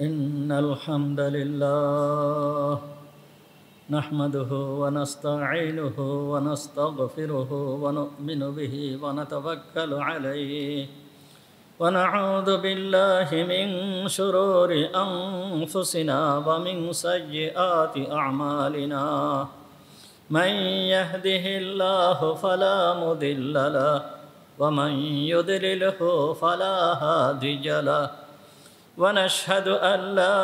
إن الحمد لله نحمده ونستعينه ونستغفره ونؤمن به ونتوكل عليه ونعوذ بالله من شرور أنفسنا ومن سيئات أعمالنا من يهده الله فلا مضل له ومن يضلله فلا هادي له ونشهد أن لا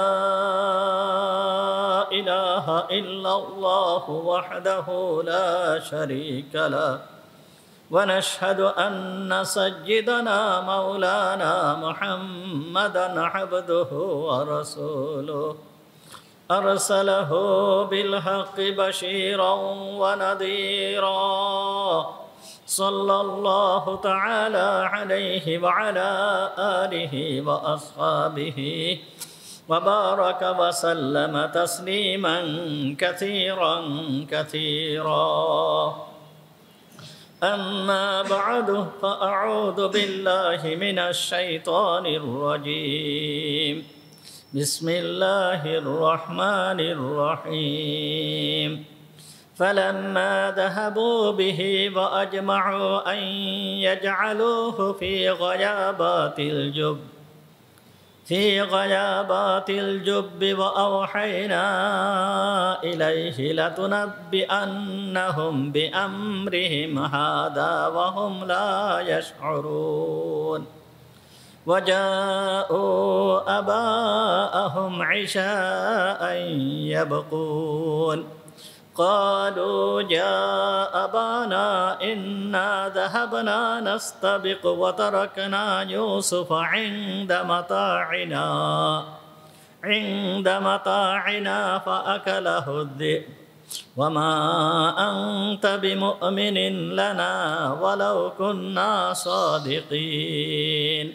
إله إلا الله وحده لا شريك له ونشهد أن سيدنا مولانا محمدا عبده ورسوله أرسله بالحق بشيرا ونذيرا صلى الله تعالى عليه وعلى آله وأصحابه وبارك وسلم تسليما كثيرا كثيرا أما بعد فأعوذ بالله من الشيطان الرجيم بسم الله الرحمن الرحيم فلما ذهبوا به وأجمعوا أن يجعلوه في غيابات الجب وأوحينا إليه لتنبئنهم بأمرهم هذا وهم لا يشعرون وجاءوا أباءهم عشاء يبكون قالوا يا أبانا إنا ذهبنا نستبق وتركنا يوسف عند متاعنا فأكله الذئب وما أنت بمؤمن لنا ولو كنا صادقين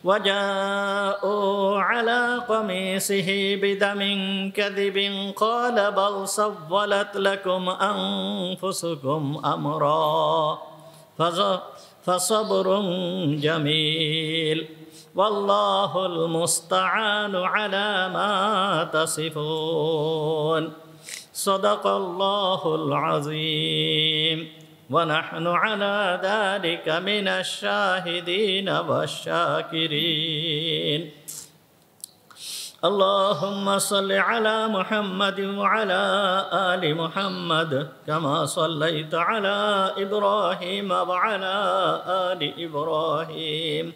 وجاءوا على قميصه بدم كذب قال بل سولت لكم أنفسكم أمرا فصبر جميل والله المستعان على ما تصفون صدق الله العظيم ونحن على ذلك من الشاهدين والشاكرين اللهم صل على محمد وعلى آل محمد كما صليت على إبراهيم وعلى آل إبراهيم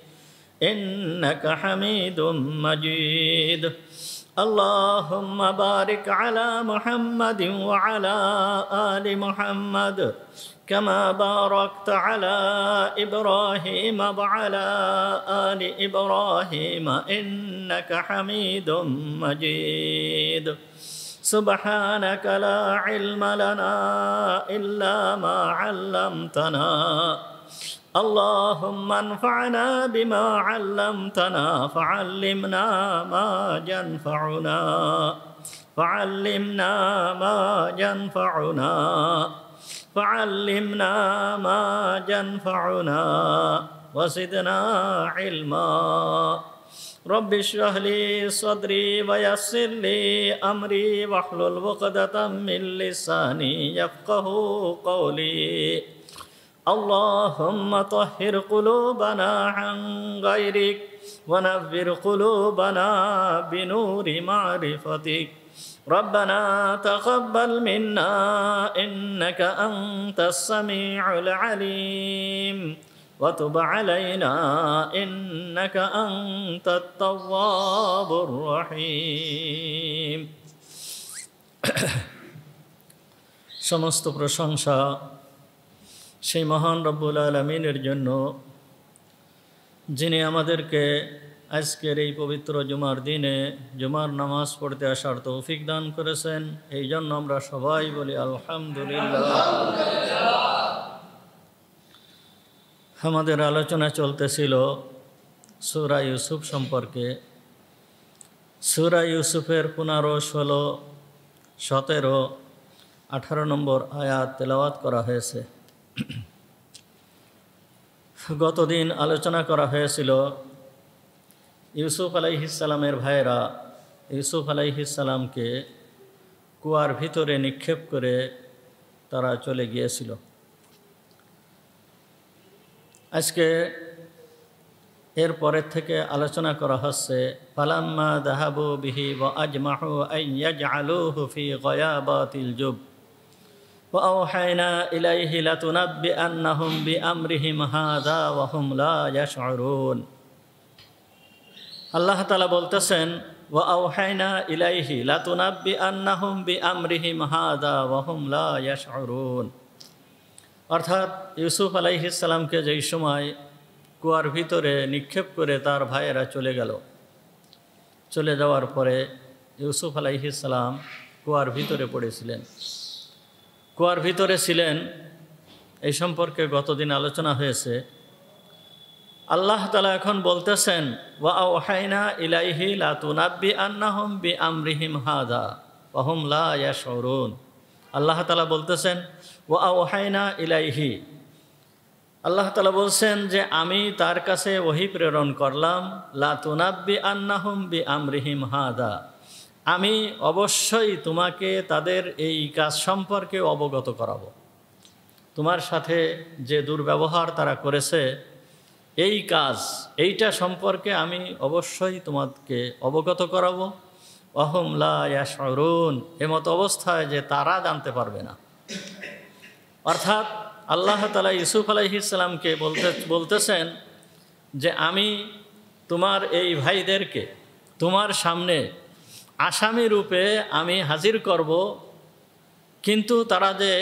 إنك حميد مجيد اللهم بارك على محمد وعلى آل محمد كما باركت على إبراهيم وعلى آل إبراهيم إنك حميد مجيد سبحانك لا علم لنا إلا ما علمتنا اللهم انفعنا بما علمتنا فعلمنا ما ينفعنا وزدنا علما رب اشرح لي صدري ويسر لي أمري واحلل عقدة من لساني يفقهوا قولي اللهم طهر قلوبنا عن غيرك ونور قلوبنا بنور معرفتك ربنا تقبل منا إنك أنت السميع العليم وتب علينا إنك أنت التواب الرحيم সমস্ত প্রশংসা সেই মহান রব্বুল আলামিনের জন্য যিনি আমাদেরকে আজকের এই পবিত্র জুমার দিনে জুমার নামাজ পড়তে আসার তৌফিক দান করেছেন। এই জন্য আমরা সবাই বলি আলহামদুলিল্লাহ। আমাদের আলোচনা চলতেছিল সূরা ইউসুফ সম্পর্কে। সূরা ইউসুফের 15, 16, 17, 18 নম্বর আয়াত তেলাওয়াত করা হয়েছে। গতদিন আলোচনা করা হয়েছিল ইউসুফ আলাইহিসসালামের ভাইয়েরা ইউসুফ আলাইহিসসালামকে কুয়ার ভিতরে নিক্ষেপ করে তারা চলে গিয়েছিল। আজকে এর পরের থেকে আলোচনা করা হচ্ছে ফালাম্মা যাহাবু বিহি ওয়া আজমাহু আন ইয়াজআলুহু ফি গায়াবাতিল জুব ওয়া আওহায়না ইলাইহি লাতুনাব্বিআন্নাহুম বিআমরিহিম হাযা ওয়া হুম লা ইয়াশউরুন। আল্লাহ তাআলা বলতেছেন ওয়া আওহায়না ইলাইহি লাতুনাব্বিআন্নাহুম বিআমরিহিম হাযা ওয়া হুম লা ইয়াশউরুন। অর্থাৎ ইউসুফ আলাইহিসসালামকে যেই সময় কুয়ার ভিতরে নিক্ষেপ করে তার ভাইয়েরা চলে গেল, চলে যাওয়ার পরে ইউসুফ আলাইহিসসালাম কুয়ার ভিতরে পড়েছিলেন, কুয়ার ভিতরে ছিলেন। এই সম্পর্কে গতদিন আলোচনা হয়েছে। আল্লাহ তাআলা এখন বলতেছেন ওয়া আওহায়না ইলাইহি লাতুনাব্বিআন্নাহুম বিআমরিহিম হাযা ওয়া হুম লা ইয়াশউরুন। আল্লাহ তাআলা বলতেছেন ওয়া আওহায়না ইলাইহি, আল্লাহ তাআলা বলছেন যে আমি তার কাছে ওহী প্রেরণ করলাম লাতুনাব্বিআন্নাহুম বিআমরিহিম হাযা, আমি অবশ্যই তোমাকে তাদের এই কাজ সম্পর্কে অবগত করাবো। তোমার সাথে যে দুর্ব্যবহার তারা করেছে এই কাজ, এইটা সম্পর্কে আমি অবশ্যই তোমাকে অবগত করাবো। ওয়া হুম লা ইয়াশউরুন, এমত অবস্থায় যে তারা জানতে পারবে না। অর্থাৎ আল্লাহ তাআলা ইউসুফ আলাইহিসসালামকে বলতেছেন যে আমি তোমার এই ভাইদেরকে তোমার সামনে আসামি রূপে আমি হাজির করব, কিন্তু তারা যে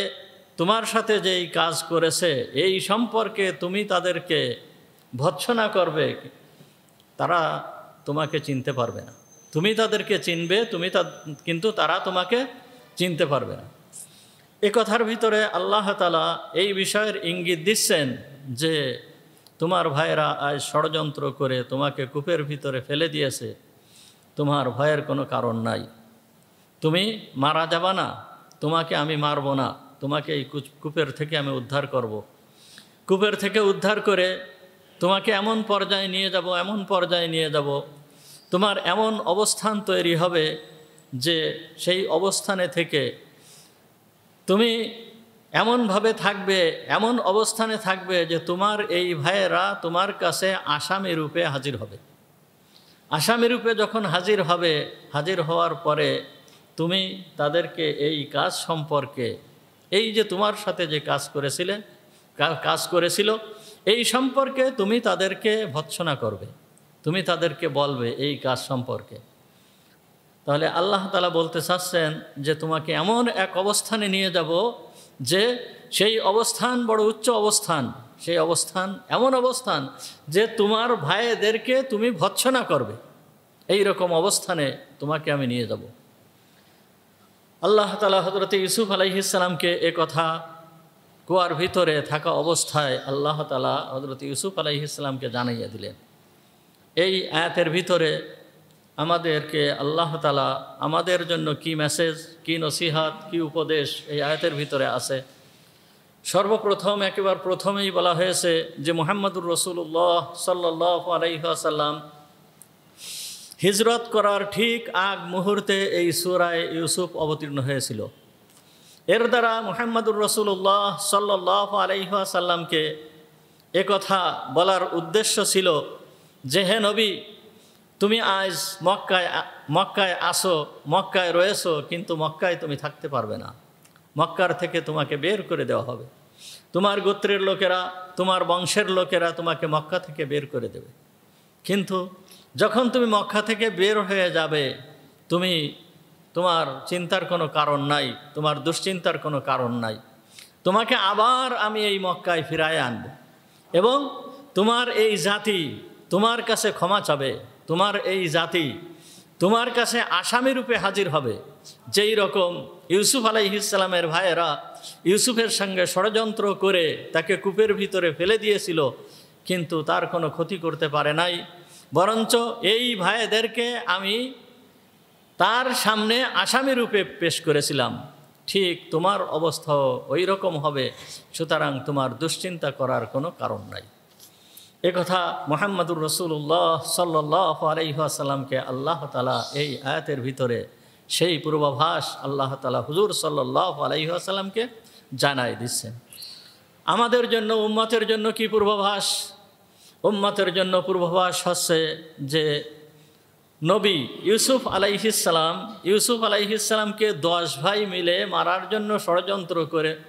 তোমার সাথে যেই কাজ করেছে এই সম্পর্কে তুমি তাদেরকে ভৎসনা করবে, তারা তোমাকে চিনতে পারবে না। তুমি তাদেরকে চিনবে, কিন্তু তারা তোমাকে চিনতে পারবে না। এ কথার ভিতরে আল্লাহ তাআলা এই বিষয়ের ইঙ্গিত দিচ্ছেন যে তোমার ভাইয়েরা আজ ষড়যন্ত্র করে তোমাকে কূপের ভিতরে ফেলে দিয়েছে, তোমার ভয়ের কোনো কারণ নাই। তুমি মারা যাবা না, তোমাকে আমি মারব না, তোমাকে এই কূপের থেকে আমি উদ্ধার করব। কূপের থেকে উদ্ধার করে তোমাকে এমন পর্যায়ে নিয়ে যাব, তোমার এমন অবস্থান তৈরি হবে যে সেই অবস্থানে থেকে তুমি এমনভাবে থাকবে, এমন অবস্থানে থাকবে যে তোমার এই ভাইয়েরা তোমার কাছে আসামি রূপে হাজির হবে। আসামি রূপে যখন হাজির হবে, হাজির হওয়ার পরে তুমি তাদেরকে এই কাজ সম্পর্কে, এই যে তোমার সাথে যে কাজ করেছিল এই সম্পর্কে তুমি তাদেরকে ভৎসনা করবে, তুমি তাদেরকে বলবে এই কাজ সম্পর্কে। তাহলে আল্লাহ তাআলা বলতে চাচ্ছেন যে তোমাকে এমন এক অবস্থানে নিয়ে যাব যে সেই অবস্থান বড় উচ্চ অবস্থান, সেই অবস্থান এমন অবস্থান যে তোমার ভাইদেরকে তুমি ভৎসনা করবে, এই রকম অবস্থানে তোমাকে আমি নিয়ে যাব। আল্লাহ তাআলা হযরত ইউসুফ আলাইহিসসালামকে এ কথা কুয়ার ভিতরে থাকা অবস্থায় আল্লাহ তাআলা হযরত ইউসুফ আলাইহিসসালামকে জানাইয়া দিলেন। এই আয়াতের ভিতরে আমাদেরকে আল্লাহ তাআলা আমাদের জন্য কি মেসেজ, কি নসিহাত, কি উপদেশ এই আয়াতের ভিতরে আছে। সর্বপ্রথম একেবারে প্রথমেই বলা হয়েছে যে মুহাম্মদুর রাসূলুল্লাহ সাল্লাল্লাহু আলাইহি ওয়াসাল্লাম হিজরত করার ঠিক আগ মুহূর্তে এই সূরা ইউসুফ অবতীর্ণ হয়েছিল। এর দ্বারা মুহাম্মদুর রাসূলুল্লাহ সাল্লাল্লাহু আলাইহি ওয়াসাল্লামকে একথা বলার উদ্দেশ্য ছিল যে হে নবী, তুমি আজ মক্কায় আসো, মক্কায় রয়েছো, কিন্তু মক্কায় তুমি থাকতে পারবে না। মক্কার থেকে তোমাকে বের করে দেওয়া হবে। তোমার গোত্রের লোকেরা, তোমার বংশের লোকেরা তোমাকে মক্কা থেকে বের করে দেবে। কিন্তু যখন তুমি মক্কা থেকে বের হয়ে যাবে, তোমার চিন্তার কোনো কারণ নাই, তোমার দুশ্চিন্তার কোনো কারণ নাই। তোমাকে আবার আমি এই মক্কায় ফিরায় আনব এবং তোমার এই জাতি তোমার কাছে ক্ষমা চাবে, তোমার এই জাতি তোমার কাছে আসামি রূপে হাজির হবে। যেই রকম ইউসুফ আলাইহিসসালামের ভাইয়েরা ইউসুফের সঙ্গে ষড়যন্ত্র করে তাকে কূপের ভিতরে ফেলে দিয়েছিল, কিন্তু তার কোনো ক্ষতি করতে পারে নাই, বরঞ্চ এই ভাইদেরকে আমি তার সামনে আসামি রূপে পেশ করেছিলাম। ঠিক তোমার অবস্থাও ওই রকম হবে, সুতরাং তোমার দুশ্চিন্তা করার কোনো কারণ নাই। একথা মুহাম্মদুর রাসূলুল্লাহ সাল্লাল্লাহু আলাইহি ওয়াসাল্লামকে আল্লাহ তাআলা এই আয়াতের ভিতরে সেই পূর্বাভাস আল্লাহ তাআলা হুজুর সাল্লাল্লাহু আলাইহি ওয়াসাল্লামকে জানায় দিচ্ছেন। আমাদের জন্য উম্মতের জন্য কি পূর্বাভাস? উম্মতের জন্য পূর্বাভাস হচ্ছে যে নবী ইউসুফ আলাইহিস সালামকে 10 ভাই মিলে মারার জন্য ষড়যন্ত্র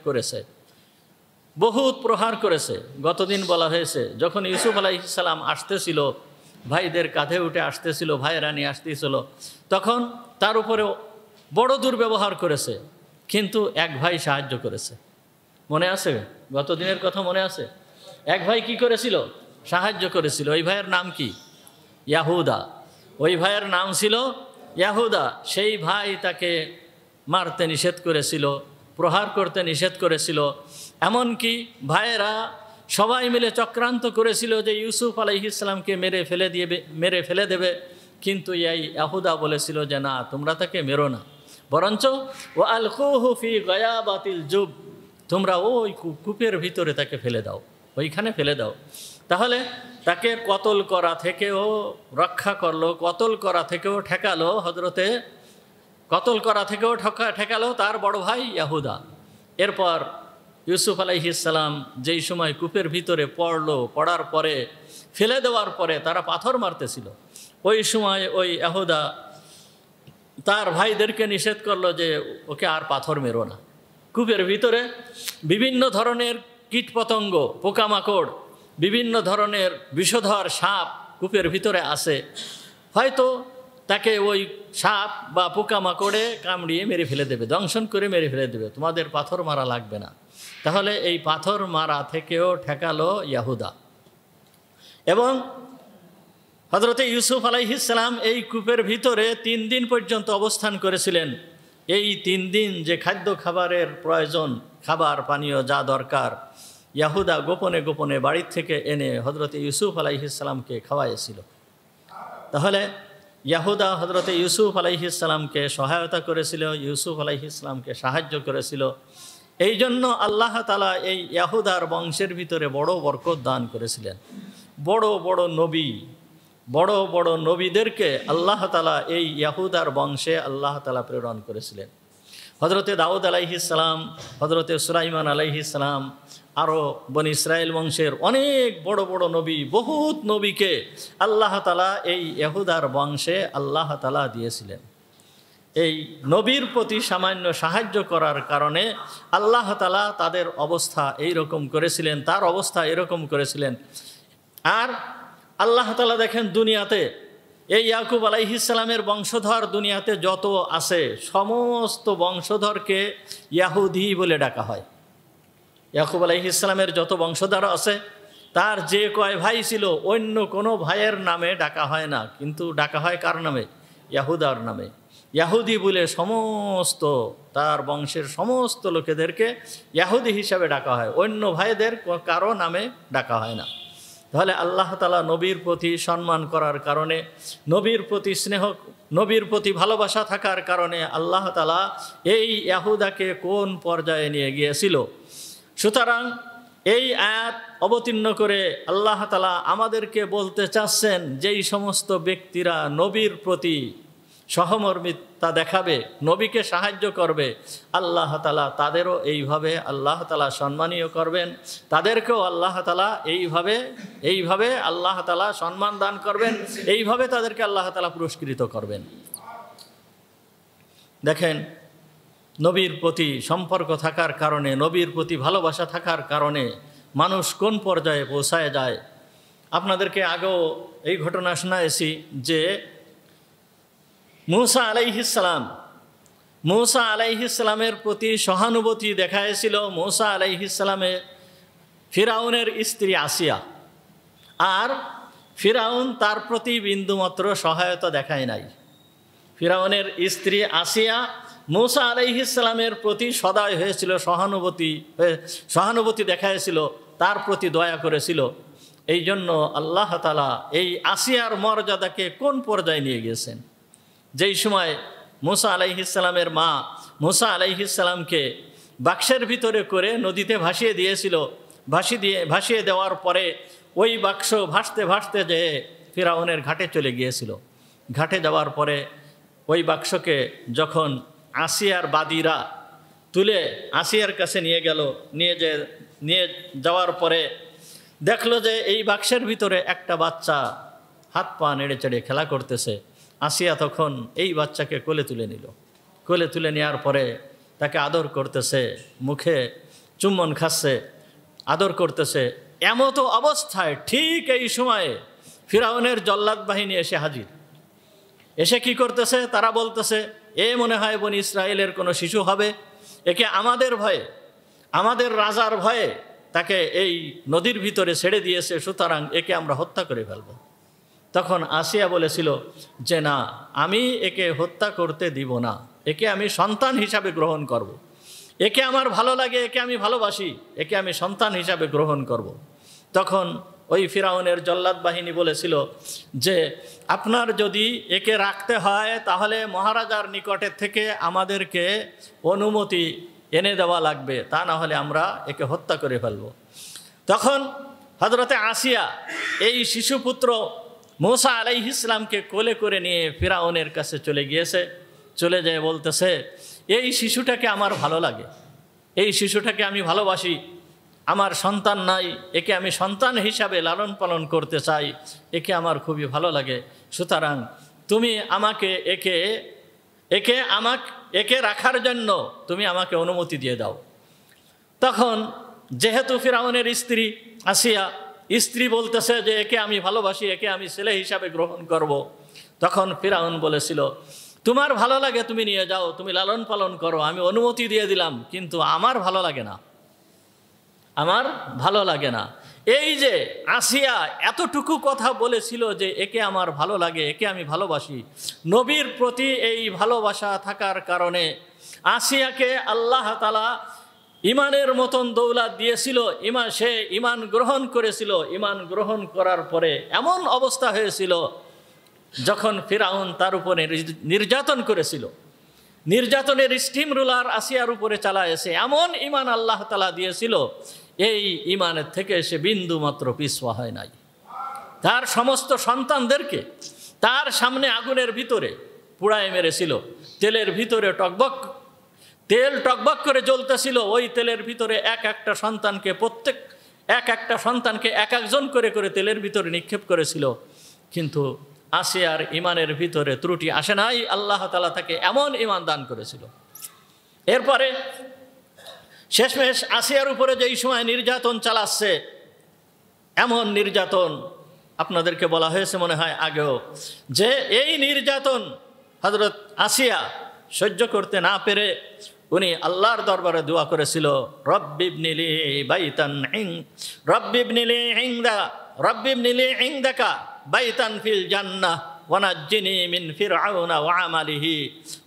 করেছে, বহুত প্রহার করেছে। গতদিন বলা হয়েছে যখন ইউসুফ আলাইহিস সালাম আসতেছিল, ভাইদের কাঁধে উঠে আসতেছিল, ভাইয়েরা নিয়ে আসতেছিল, তখন তার উপরে বড় দুর্ব্যবহার করেছে, কিন্তু এক ভাই সাহায্য করেছে। মনে আছে? গতদিনের কথা মনে আছে? এক ভাই কি করেছিল? সাহায্য করেছিল। ওই ভাইয়ের নাম কি? ইয়াহুদা। ওই ভাইয়ের নাম ছিল ইয়াহুদা। সেই ভাই তাকে মারতে নিষেধ করেছিল, প্রহার করতে নিষেধ করেছিল। এমনকি ভাইয়েরা সবাই মিলে চক্রান্ত করেছিল যে ইউসুফ আলাইহিস সালামকে মেরে ফেলে দেবে, কিন্তু এই ইয়াহুদা বলেছিল যে না, তোমরা তাকে মেরো না, বরঞ্চ ওয়া আলকুহু ফি গায়াবাতিল জুব, তোমরা ওই কূপের ভিতরে তাকে ফেলে দাও, ওইখানে ফেলে দাও। তাহলে তাকে কতল করা থেকেও রক্ষা করলো, কতল করা থেকেও ঠেকালো ঠেকালো তার বড় ভাই ইয়াহুদা। এরপর ইউসুফ আলাইহিস সালাম যেই সময় কূপের ভিতরে পড়ার পরে ফেলে দেওয়ার পরে তারা পাথর মারতেছিল, ওই সময় ওই ইয়াহুদা তার ভাইদেরকে নিষেধ করলো যে ওকে আর পাথর মেরো না। কূপের ভিতরে বিভিন্ন ধরনের কীটপতঙ্গ, পোকামাকড়, বিভিন্ন ধরনের বিষধর সাপ কূপের ভিতরে আসে, হয়তো তাকে ওই সাপ বা পোকামাকড়ে কামড়িয়ে মেরে ফেলে দেবে, দংশন করে মেরে ফেলে দেবে, তোমাদের পাথর মারা লাগবে না। তাহলে এই পাথর মারা থেকেও ঠেকালো ইয়াহুদা। এবং হযরতে ইউসুফ আলাইহিস সালাম এই কূপের ভিতরে 3 দিন পর্যন্ত অবস্থান করেছিলেন। এই 3 দিন যে খাদ্য খাবারের প্রয়োজন, খাবার পানীয় যা দরকার, ইয়াহুদা গোপনে গোপনে বাড়ির থেকে এনে হযরতে ইউসুফ আলাইহিস সালামকে খাওয়াইছিল। তাহলে ইয়াহুদা হযরতে ইউসুফ আলাইহিস সালামকে সহায়তা করেছিল, ইউসুফ আলাইহিস সালামকে সাহায্য করেছিল। এই জন্য আল্লাহ তাআলা এই ইয়াহুদার বংশের ভিতরে বড় বরকত দান করেছিলেন। বড় বড় নবীদেরকে আল্লাহ তাআলা এই ইয়াহুদার বংশে আল্লাহ তাআলা প্রেরণ করেছিলেন। হযরতে দাউদ আলাইহিস সালাম, হযরতে সুলাইমান আলাইহিস সালাম, আরও বনি ইসরায়েল বংশের অনেক বড় বড় নবী, বহুত নবীকে আল্লাহ তাআলা এই ইয়াহুদার বংশে আল্লাহ তাআলা দিয়েছিলেন। এই নবীর প্রতি সামান্য সাহায্য করার কারণে আল্লাহ তাআলা তাদের অবস্থা এইরকম করেছিলেন, তার অবস্থা এরকম করেছিলেন। আর আল্লাহ তাআলা দেখেন দুনিয়াতে এই ইয়াকুব আলাইহিস সালামের বংশধর দুনিয়াতে যত আছে সমস্ত বংশধরকে ইয়াহুদি বলে ডাকা হয়। ইয়াকুব আলাইহিস সালামের যত বংশধর আছে তার যে কয় ভাই ছিল অন্য কোনো ভাইয়ের নামে ডাকা হয় না, কিন্তু ডাকা হয় কার নামে? ইয়াহুদার নামে। ইয়াহুদি বলে সমস্ত তার বংশের সমস্ত লোকেদেরকে ইয়াহুদি হিসাবে ডাকা হয়, অন্য ভাইদের কারো নামে ডাকা হয় না। তাহলে আল্লাহ তাআলা নবীর প্রতি সম্মান করার কারণে, নবীর প্রতি স্নেহ, নবীর প্রতি ভালোবাসা থাকার কারণে আল্লাহ তাআলা এই ইয়াহুদাকে কোন পর্যায়ে নিয়ে গিয়েছিল। সুতরাং এই আয়াত অবতীর্ণ করে আল্লাহ তাআলা আমাদেরকে বলতে চাচ্ছেন, যেই সমস্ত ব্যক্তিরা নবীর প্রতি সহমর্মিতা দেখাবে, নবীকে সাহায্য করবে, আল্লাহ তাআলা তাদেরও এইভাবে আল্লাহ তাআলা সম্মানীয় করবেন, তাদেরকেও আল্লাহ তাআলা এইভাবে আল্লাহ তাআলা সম্মান দান করবেন, এইভাবে তাদেরকে আল্লাহ তাআলা পুরস্কৃত করবেন। দেখেন, নবীর প্রতি সম্পর্ক থাকার কারণে, নবীর প্রতি ভালোবাসা থাকার কারণে মানুষ কোন পর্যায়ে পৌঁছায় যায়। আপনাদেরকে আগেও এই ঘটনা শোনায়েছি যে মূসা আলাইহিস সালামের প্রতি সহানুভূতি দেখাইছিল মূসা আলাইহিস সালামের ফিরাউনের স্ত্রী আসিয়া, আর ফিরাউন তার প্রতি বিন্দুমাত্র সহায়তা দেখায় নাই। ফিরাউনের স্ত্রী আসিয়া মূসা আলাইহিস সালামের প্রতি সদয় হয়েছিল, সহানুভূতি দেখাইছিল, তার প্রতি দয়া করেছিল। এই জন্য আল্লাহ তাআলা এই আসিয়ার মর্যাদাকে কোন পর্যায়ে নিয়ে গিয়েছেন। যেই সময় মূসা আলাইহিস সালামের মা মূসা আলাইহিস সালামকে বাক্সের ভিতরে করে নদীতে ভাসিয়ে দিয়েছিল, ভাসিয়ে দেওয়ার পরে ওই বাক্স ভাসতে ভাসতে যে ফিরাউনের ঘাটে চলে গিয়েছিল। ঘাটে যাওয়ার পরে ওই বাক্সকে যখন আসিয়ার বাদীরা তুলে আসিয়ার কাছে নিয়ে গেল, নিয়ে যাওয়ার পরে দেখলো যে এই বাক্সের ভিতরে একটা বাচ্চা হাত পা নেড়ে চেড়ে খেলা করতেছে। আসিয়া তখন এই বাচ্চাকে কোলে তুলে নিল। কোলে তুলে নেওয়ার পরে তাকে আদর করতেছে, মুখে চুম্বন খাচ্ছে, আদর করতেছে। এমতো অবস্থায় ঠিক এই সময়ে ফিরাউনের জল্লাদ বাহিনী এসে হাজির। এসে কি করতেছে, তারা বলতেছে এ মনে হয় বনি ইসরায়েলের কোনো শিশু হবে, একে আমাদের ভয়ে, আমাদের রাজার ভয়ে তাকে এই নদীর ভিতরে ছেড়ে দিয়েছে, সুতরাং একে আমরা হত্যা করে ফেলব। তখন আসিয়া বলেছিল যে না, আমি একে হত্যা করতে দিব না, একে আমি সন্তান হিসাবে গ্রহণ করব। একে আমার ভালো লাগে, একে আমি ভালোবাসি, একে আমি সন্তান হিসাবে গ্রহণ করব। তখন ওই ফিরাউনের জল্লাদ বাহিনী বলেছিল যে আপনার যদি একে রাখতে হয় তাহলে মহারাজার নিকটের থেকে আমাদেরকে অনুমতি এনে দেওয়া লাগবে, তা না হলে আমরা একে হত্যা করে ফেলব। তখন হযরতে আসিয়া এই শিশুপুত্র মূসা আলাইহিস সালামকে কোলে করে নিয়ে ফিরাউনের কাছে চলে গিয়েছে। চলে যেয়ে বলতেছে এই শিশুটাকে আমার ভালো লাগে, এই শিশুটাকে আমি ভালোবাসি, আমার সন্তান নাই, একে আমি সন্তান হিসাবে লালন পালন করতে চাই, একে আমার খুবই ভালো লাগে, সুতরাং তুমি আমাকে একে রাখার জন্য তুমি আমাকে অনুমতি দিয়ে দাও। তখন যেহেতু ফিরাউনের স্ত্রী আসিয়া, স্ত্রী বলতেছে যে একে আমি ভালোবাসি, একে আমি ছেলে হিসাবে গ্রহণ করব। তখন ফিরাউন বলেছিল তোমার ভালো লাগে তুমি নিয়ে যাও, তুমি লালন পালন করো, আমি অনুমতি দিয়ে দিলাম, কিন্তু আমার ভালো লাগে না, আমার ভালো লাগে না। এই যে আসিয়া এতটুকু কথা বলেছিল যে একে আমার ভালো লাগে, একে আমি ভালোবাসি, নবীর প্রতি এই ভালোবাসা থাকার কারণে আসিয়াকে আল্লাহ তাআলা ইমানের মতন দৌলত দিয়েছিল। সে ইমান গ্রহণ করেছিল। ইমান গ্রহণ করার পরে এমন অবস্থা হয়েছিল যখন ফিরাউন তার উপরে নির্যাতন করেছিল, নির্যাতনের স্টিম রুলার আসিয়ার উপরে চালায়েছে, এমন ইমান আল্লাহ তাআলা দিয়েছিল, এই ইমানের থেকে সে বিন্দু মাত্র পিছপা হয় নাই। তার সমস্ত সন্তানদেরকে তার সামনে আগুনের ভিতরে পুড়ায় মেরেছিল। তেলের ভিতরে তেল টকবক করে জ্বলতেছিল। ওই তেলের ভিতরে এক একটা সন্তানকে এক একজন করে করে তেলের ভিতরে নিক্ষেপ করেছিল, কিন্তু আসিয়ার ইমানের ভিতরে ত্রুটি আসে নাই। আল্লাহ তাআলা তাকে এমন ইমান দান করেছিল। এরপরে শেষমেশ আসিয়ার উপরে যেই সময় নির্যাতন চালাচ্ছে, এমন নির্যাতন আপনাদেরকে বলা হয়েছে মনে হয় আগেও, যে এই নির্যাতন হযরত আসিয়া সহ্য করতে না পেরে উনি আল্লাহর দরবারে দোয়া করেছিল, রব্বিবনিলি ইনদাকা বাইতান ফিল জান্নাহ ওয়ানাজ্জিনি মিন ফিরআউনা ওয়া আমালিহি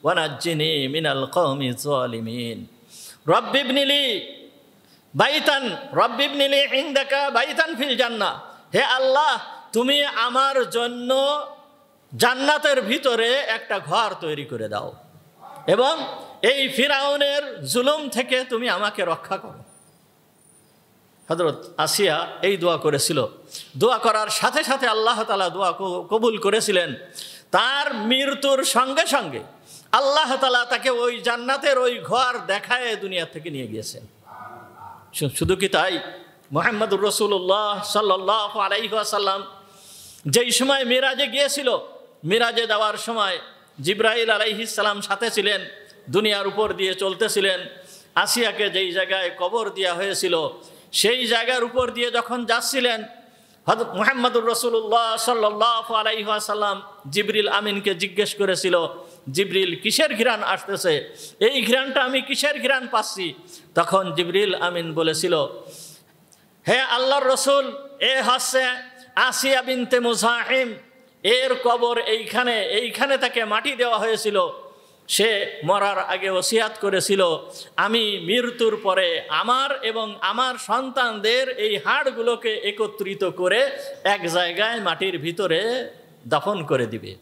ওয়ানাজ্জিনি মিনাল কওমিজ জালিমিন। রব্বিবনিলি ইনদাকা বাইতান ফিল জান্নাহ, হে আল্লাহ তুমি আমার জন্য জান্নাতের ভিতরে একটা ঘর তৈরি করে দাও এবং এই ফিরাউনের জুলুম থেকে তুমি আমাকে রক্ষা করো। হযরত আসিয়া এই দোয়া করেছিল। দোয়া করার সাথে সাথে আল্লাহ তাআলা দোয়া কবুল করেছিলেন। তার মৃত্যুর সঙ্গে সঙ্গে আল্লাহ তাআলা তাকে ওই জান্নাতের ওই ঘর দেখায় দুনিয়া থেকে নিয়ে গিয়েছেন। শুধু কি তাই, মুহাম্মদুর রাসূলুল্লাহ সাল্লাল্লাহু আলাইহি ওয়াসাল্লাম যেই সময় মিরাজে গিয়েছিল, মিরাজে যাওয়ার সময় জিবরাইল আলাইহিস সালাম সাথে ছিলেন, দুনিয়ার উপর দিয়ে চলতেছিলেন। আসিয়াকে যেই জায়গায় কবর দেওয়া হয়েছিল সেই জায়গার উপর দিয়ে যখন যাচ্ছিলেন, হযরত মুহাম্মদুর রাসূলুল্লাহ সাল্লাল্লাহু আলাইহি ওয়াসাল্লাম জিবরিল আমিনকে জিজ্ঞেস করেছিল, জিবরিল কিসের ঘ্রাণ আসতেছে, এই ঘ্রাণটা আমি কিসের ঘ্রাণ পাচ্ছি? তখন জিবরিল আমিন বলেছিল, হে আল্লাহর রসুল, এ হচ্ছে আসিয়া বিনতে মুজাহিম, এর কবর এইখানে তাকে মাটি দেওয়া হয়েছিল। সে মরার আগে ওসিয়াত করেছিল, আমি মৃত্যুর পরে আমার এবং আমার সন্তানদের এই হাড়গুলোকে একত্রিত করে এক জায়গায় মাটির ভিতরে দাফন করে দিবে।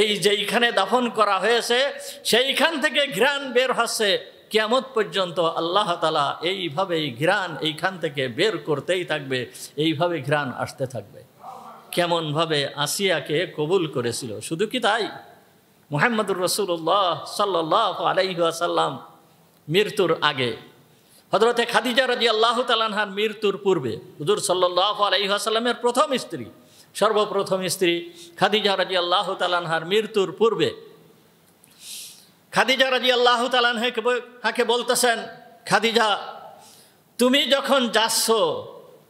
এই যেইখানে দাফন করা হয়েছে সেইখান থেকে ঘ্রাণ বের হচ্ছে, কিয়ামত পর্যন্ত আল্লাহ তাআলা এইভাবেই ঘ্রাণ এইখান থেকে বের করতেই থাকবে, এইভাবে ঘ্রাণ আসতে থাকবে। কেমনভাবে আসিয়াকে কবুল করেছিল। শুধু কি তাই, মুহাম্মদুর রাসূলুল্লাহ সাল্লাল্লাহু আলাইহি ওয়াসাল্লাম মৃত্যুর আগে হযরতে খাদিজা রাদিয়াল্লাহু তাআলা আনহার মৃত্যুর পূর্বে হুজুর সাল্লাল্লাহু আলাইহি ওয়াসাল্লামের প্রথম স্ত্রী, সর্বপ্রথম স্ত্রী খাদিজা রাদিয়াল্লাহু তাআলা আনহার মৃত্যুর পূর্বে খাদিজা রাদিয়াল্লাহু তাআলা আনহাকে বলতেছেন, খাদিজা তুমি যখন যাচ্ছ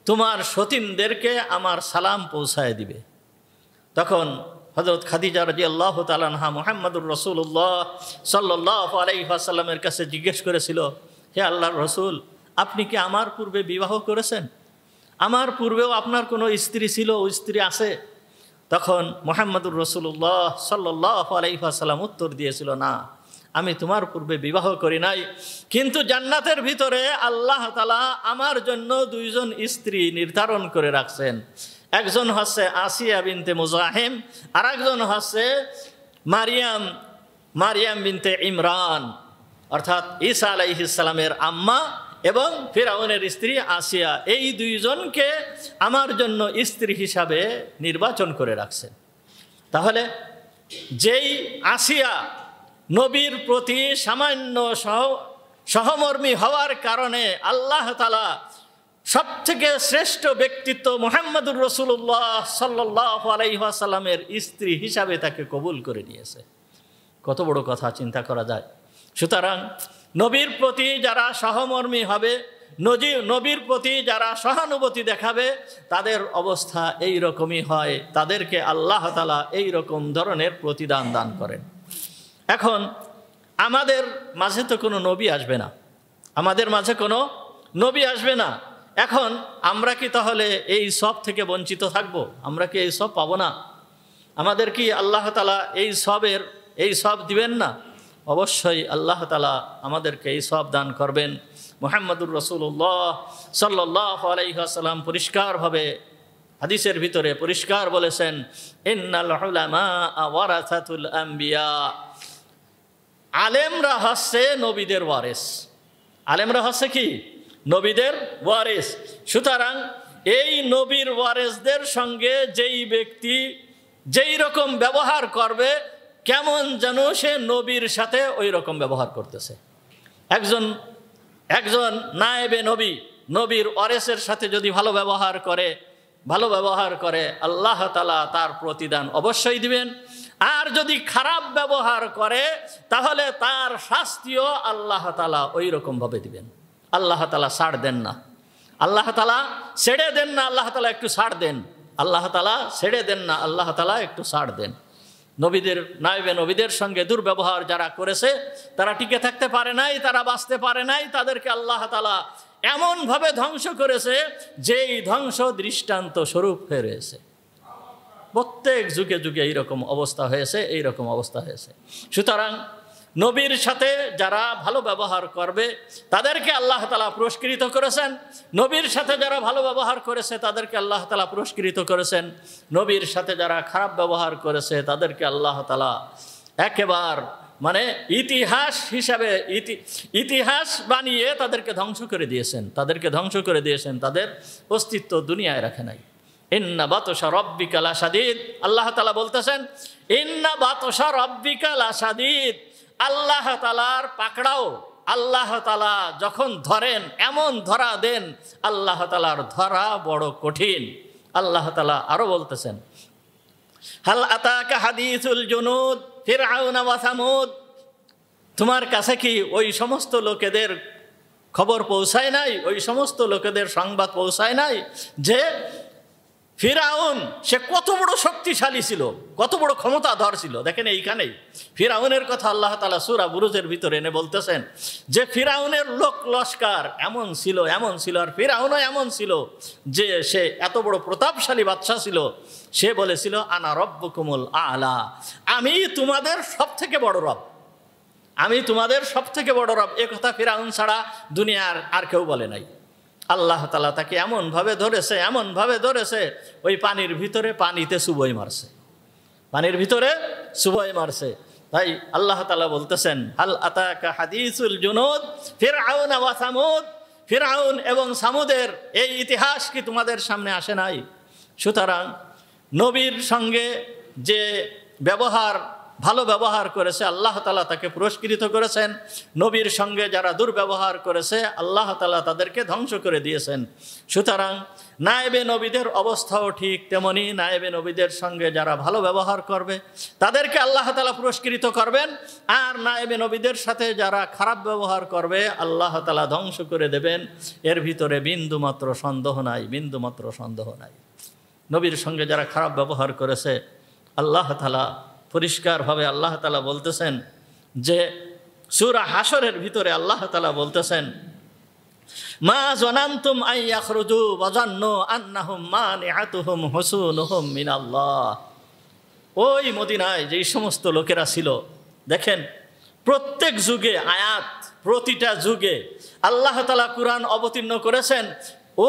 তোমার সতীনদেরকে আমার সালাম পৌঁছায় দিবে। তখন হযরত খাদিজা রাদিয়াল্লাহু তাআলা আনহা মুহাম্মদুর রাসূলুল্লাহ সাল্লাল্লাহু আলাইহি ওয়াসাল্লামের কাছে জিজ্ঞেস করেছিল, হে আল্লাহর রাসূল, আপনি কি আমার পূর্বে বিবাহ করেছেন? আমার পূর্বেও আপনার কোনো স্ত্রী ছিল, ও স্ত্রী আছে? তখন মুহাম্মদুর রাসূলুল্লাহ সাল্লাল্লাহু আলাইহি ওয়াসাল্লাম উত্তর দিয়েছিল, না, আমি তোমার পূর্বে বিবাহ করি নাই, কিন্তু জান্নাতের ভিতরে আল্লাহ তাআলা আমার জন্য দুইজন স্ত্রী নির্ধারণ করে রাখছেন। একজন হচ্ছে আসিয়া বিনতে মুজাহিম, আর একজন হচ্ছে মারিয়াম বিনতে ইমরান, অর্থাৎ ঈসা আলাইহিস সালামের আম্মা এবং ফিরআউনের স্ত্রী আসিয়া। এই দুইজনকে আমার জন্য স্ত্রী হিসাবে নির্বাচন করে রাখছেন। তাহলে যেই আসিয়া নবীর প্রতি সামান্য সহমর্মী হওয়ার কারণে আল্লাহ তাআলা সবথেকে শ্রেষ্ঠ ব্যক্তিত্ব মুহাম্মদুর রাসূলুল্লাহ সাল্লাল্লাহু আলাইহি ওয়াসাল্লামের স্ত্রী হিসাবে তাকে কবুল করে নিয়েছে। কত বড় কথা চিন্তা করা যায়। সুতরাং নবীর প্রতি যারা সহমর্মী হবে, নবীর প্রতি যারা সহানুভূতি দেখাবে, তাদের অবস্থা এই রকমই হয়, তাদেরকে আল্লাহ তাআলা এই রকম ধরনের প্রতিদান দান করেন। এখন আমাদের মাঝে তো কোনো নবী আসবে না, আমাদের মাঝে কোনো নবী আসবে না। এখন আমরা কি তাহলে এই সব থেকে বঞ্চিত থাকব? আমরা কি এই সব পাবো না? আমাদের কি আল্লাহ তাআলা এই সব দিবেন না? অবশ্যই আল্লাহ তাআলা আমাদেরকে এই সব দান করবেন। মুহাম্মদুর রাসূলুল্লাহ সাল্লাল্লাহু আলাইহি ওয়াসাল্লাম পরিষ্কারভাবে হাদিসের ভিতরে পরিষ্কার বলেছেন, ইন্নাল উলামা ওয়ারাসাতুল আম্বিয়া, আলেমরা হচ্ছে নবীদের ওয়ারিস। আলেমরা হচ্ছে কি? নবীদের ওয়ারিস। সুতরাং এই নবীর ওয়ারিসদের সঙ্গে যেই ব্যক্তি যেই রকম ব্যবহার করবে, কেমন যেন সে নবীর সাথে ওই রকম ব্যবহার করতেছে। একজন নায়েবে নবীর ওয়ারিসের সাথে যদি ভালো ব্যবহার করে আল্লাহ তাআলা তার প্রতিদান অবশ্যই দিবেন। আর যদি খারাপ ব্যবহার করে তাহলে তার শাস্তিও আল্লাহ তাআলা ওই রকমভাবে দিবেন। আল্লাহ তাআলা ছাড় দেন না, আল্লাহ তাআলা ছেড়ে দেন না, আল্লাহ তাআলা একটু ছাড় দেন, আল্লাহ তাআলা ছেড়ে দেন না, আল্লাহ তাআলা একটু ছাড় দেন। নবীদের সঙ্গে দুর্ব্যবহার যারা করেছে তারা টিকে থাকতে পারে নাই, তারা বাঁচতে পারে নাই, তাদেরকে আল্লাহ তাআলা এমনভাবে ধ্বংস করেছে যেই ধ্বংস দৃষ্টান্ত স্বরূপ হয়ে রয়েছে। প্রত্যেক যুগে যুগে এইরকম অবস্থা হয়েছে। সুতরাং নবীর সাথে যারা ভালো ব্যবহার করবে তাদেরকে আল্লাহ তাআলা পুরস্কৃত করেছেন। নবীর সাথে যারা ভালো ব্যবহার করেছে তাদেরকে আল্লাহ তাআলা পুরস্কৃত করেছেন। নবীর সাথে যারা খারাপ ব্যবহার করেছে তাদেরকে আল্লাহ তাআলা একেবারে ইতিহাস বানিয়ে তাদেরকে ধ্বংস করে দিয়েছেন। তাদের অস্তিত্ব দুনিয়ায় রাখে নাই। ইন্না বাতশা রাব্বিকা লাশাদীদ, আল্লাহ তাআলা বলতেছেন, ইন্না বাতশা রাব্বিকা লাশাদীদ। আল্লাহ তাআলার পাকড়াও আল্লাহ তাআলা যখন ধরেন এমন ধরা দেন, আল্লাহ তাআলার ধরা বড় কঠিন। আল্লাহ তাআলা আরো বলতেছেন, হাল আতাকা হাদিসুল জুনুদ ফিরআউন ওয়া সামুদ, তোমার কাছে কি ওই সমস্ত লোকেদের খবর পৌঁছায় নাই, ওই সমস্ত লোকেদের সংবাদ পৌঁছায় নাই যে ফিরআউন সে কত বড় শক্তিশালী ছিল, কত বড় ক্ষমতাধর ছিল। দেখেন এইখানেই ফিরআউনের কথা আল্লাহ তাআলা সূরা বুরুজের ভিতরে এনে বলতেছেন যে ফিরআউনের লোক লস্কর এমন ছিল, আর ফিরআউনও এমন ছিল যে সে এত বড় প্রতাপশালী বাদশা ছিল। সে বলেছিল, আনা রব্বুকুমুল আলা, আমি তোমাদের সবথেকে বড় রব, এ কথা ফিরআউন ছাড়া দুনিয়ার আর কেউ বলে নাই। আল্লাহ তাআলা তাকে এমনভাবে ধরেছে ওই পানিতে চুবই মারছে। তাই আল্লাহ তাআলা বলতেছেন, হাল আতাকা হাদিসুল জুনুদ ফিরআউন ওয়া সামুদ, ফিরআউন এবং সামুদের এই ইতিহাস কি তোমাদের সামনে আসে নাই? সুতরাং নবীর সঙ্গে যে ব্যবহার, ভালো ব্যবহার করেছে আল্লাহ তাআলা তাকে পুরস্কৃত করেছেন। নবীর সঙ্গে যারা দুর্ব্যবহার করেছে আল্লাহ তাআলা তাদেরকে ধ্বংস করে দিয়েছেন। সুতরাং নায়েবে নবীদের অবস্থাও ঠিক তেমনি, নায়েবে নবীদের সঙ্গে যারা ভালো ব্যবহার করবে তাদেরকে আল্লাহ তাআলা পুরস্কৃত করবেন, আর নায়েবে নবীদের সাথে যারা খারাপ ব্যবহার করবে আল্লাহ তাআলা ধ্বংস করে দেবেন। এর ভিতরে বিন্দুমাত্র সন্দেহ নাই, বিন্দুমাত্র সন্দেহ নাই। নবীর সঙ্গে যারা খারাপ ব্যবহার করেছে আল্লাহ তাআলা পরিষ্কারভাবে আল্লাহ তাআলা বলতেছেন যে সূরা হাশরের ভিতরে আল্লাহ তাআলা বলতেছেন, মা জানান্তুম আন ইয়াখরুজু ওয়া জান্নু আন্নাহুম মানিআতুহুম হুসুনুহুম মিনাল্লাহ। ওই মদিনায় যেই সমস্ত লোকেরা ছিল, দেখেন প্রত্যেক যুগে আয়াত, প্রতিটা যুগে আল্লাহ তাআলা কুরআন অবতীর্ণ করেছেন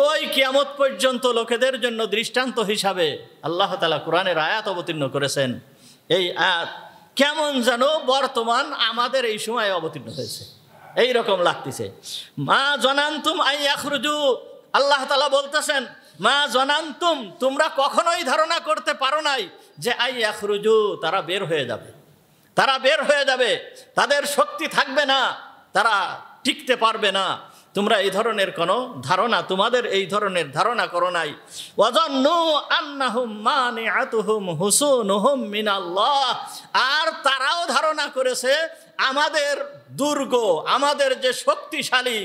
ওই কিয়ামত পর্যন্ত লোকেদের জন্য দৃষ্টান্ত হিসাবে আল্লাহ তাআলা কুরআনের আয়াত অবতীর্ণ করেছেন। এই আয়াত কেমন যেন বর্তমান আমাদের এই সময়ে অবতীর্ণ হয়েছে, এই রকম লাগতেছে। মা জানান্তুম আন ইয়াখরুজু, আল্লাহ তাআলা বলতেছেন মা জানান্তুম, তোমরা কখনোই ধারণা করতে পারো নাই যে আন ইয়াখরুজু, তারা বের হয়ে যাবে, তারা বের হয়ে যাবে, তাদের শক্তি থাকবে না, তারা টিকতে পারবে না। তোমরা এই ধরনের কোনো ধারণা, তোমাদের এই ধরনের ধারণা করো নাই। ওয়াজান্নু আন্নাহুম মানিআতুহুম হুসুনুহুম মিনাল্লাহ, আর তারাও ধারণা করেছে আমাদের দুর্গ, আমাদের যে শক্তিশালী,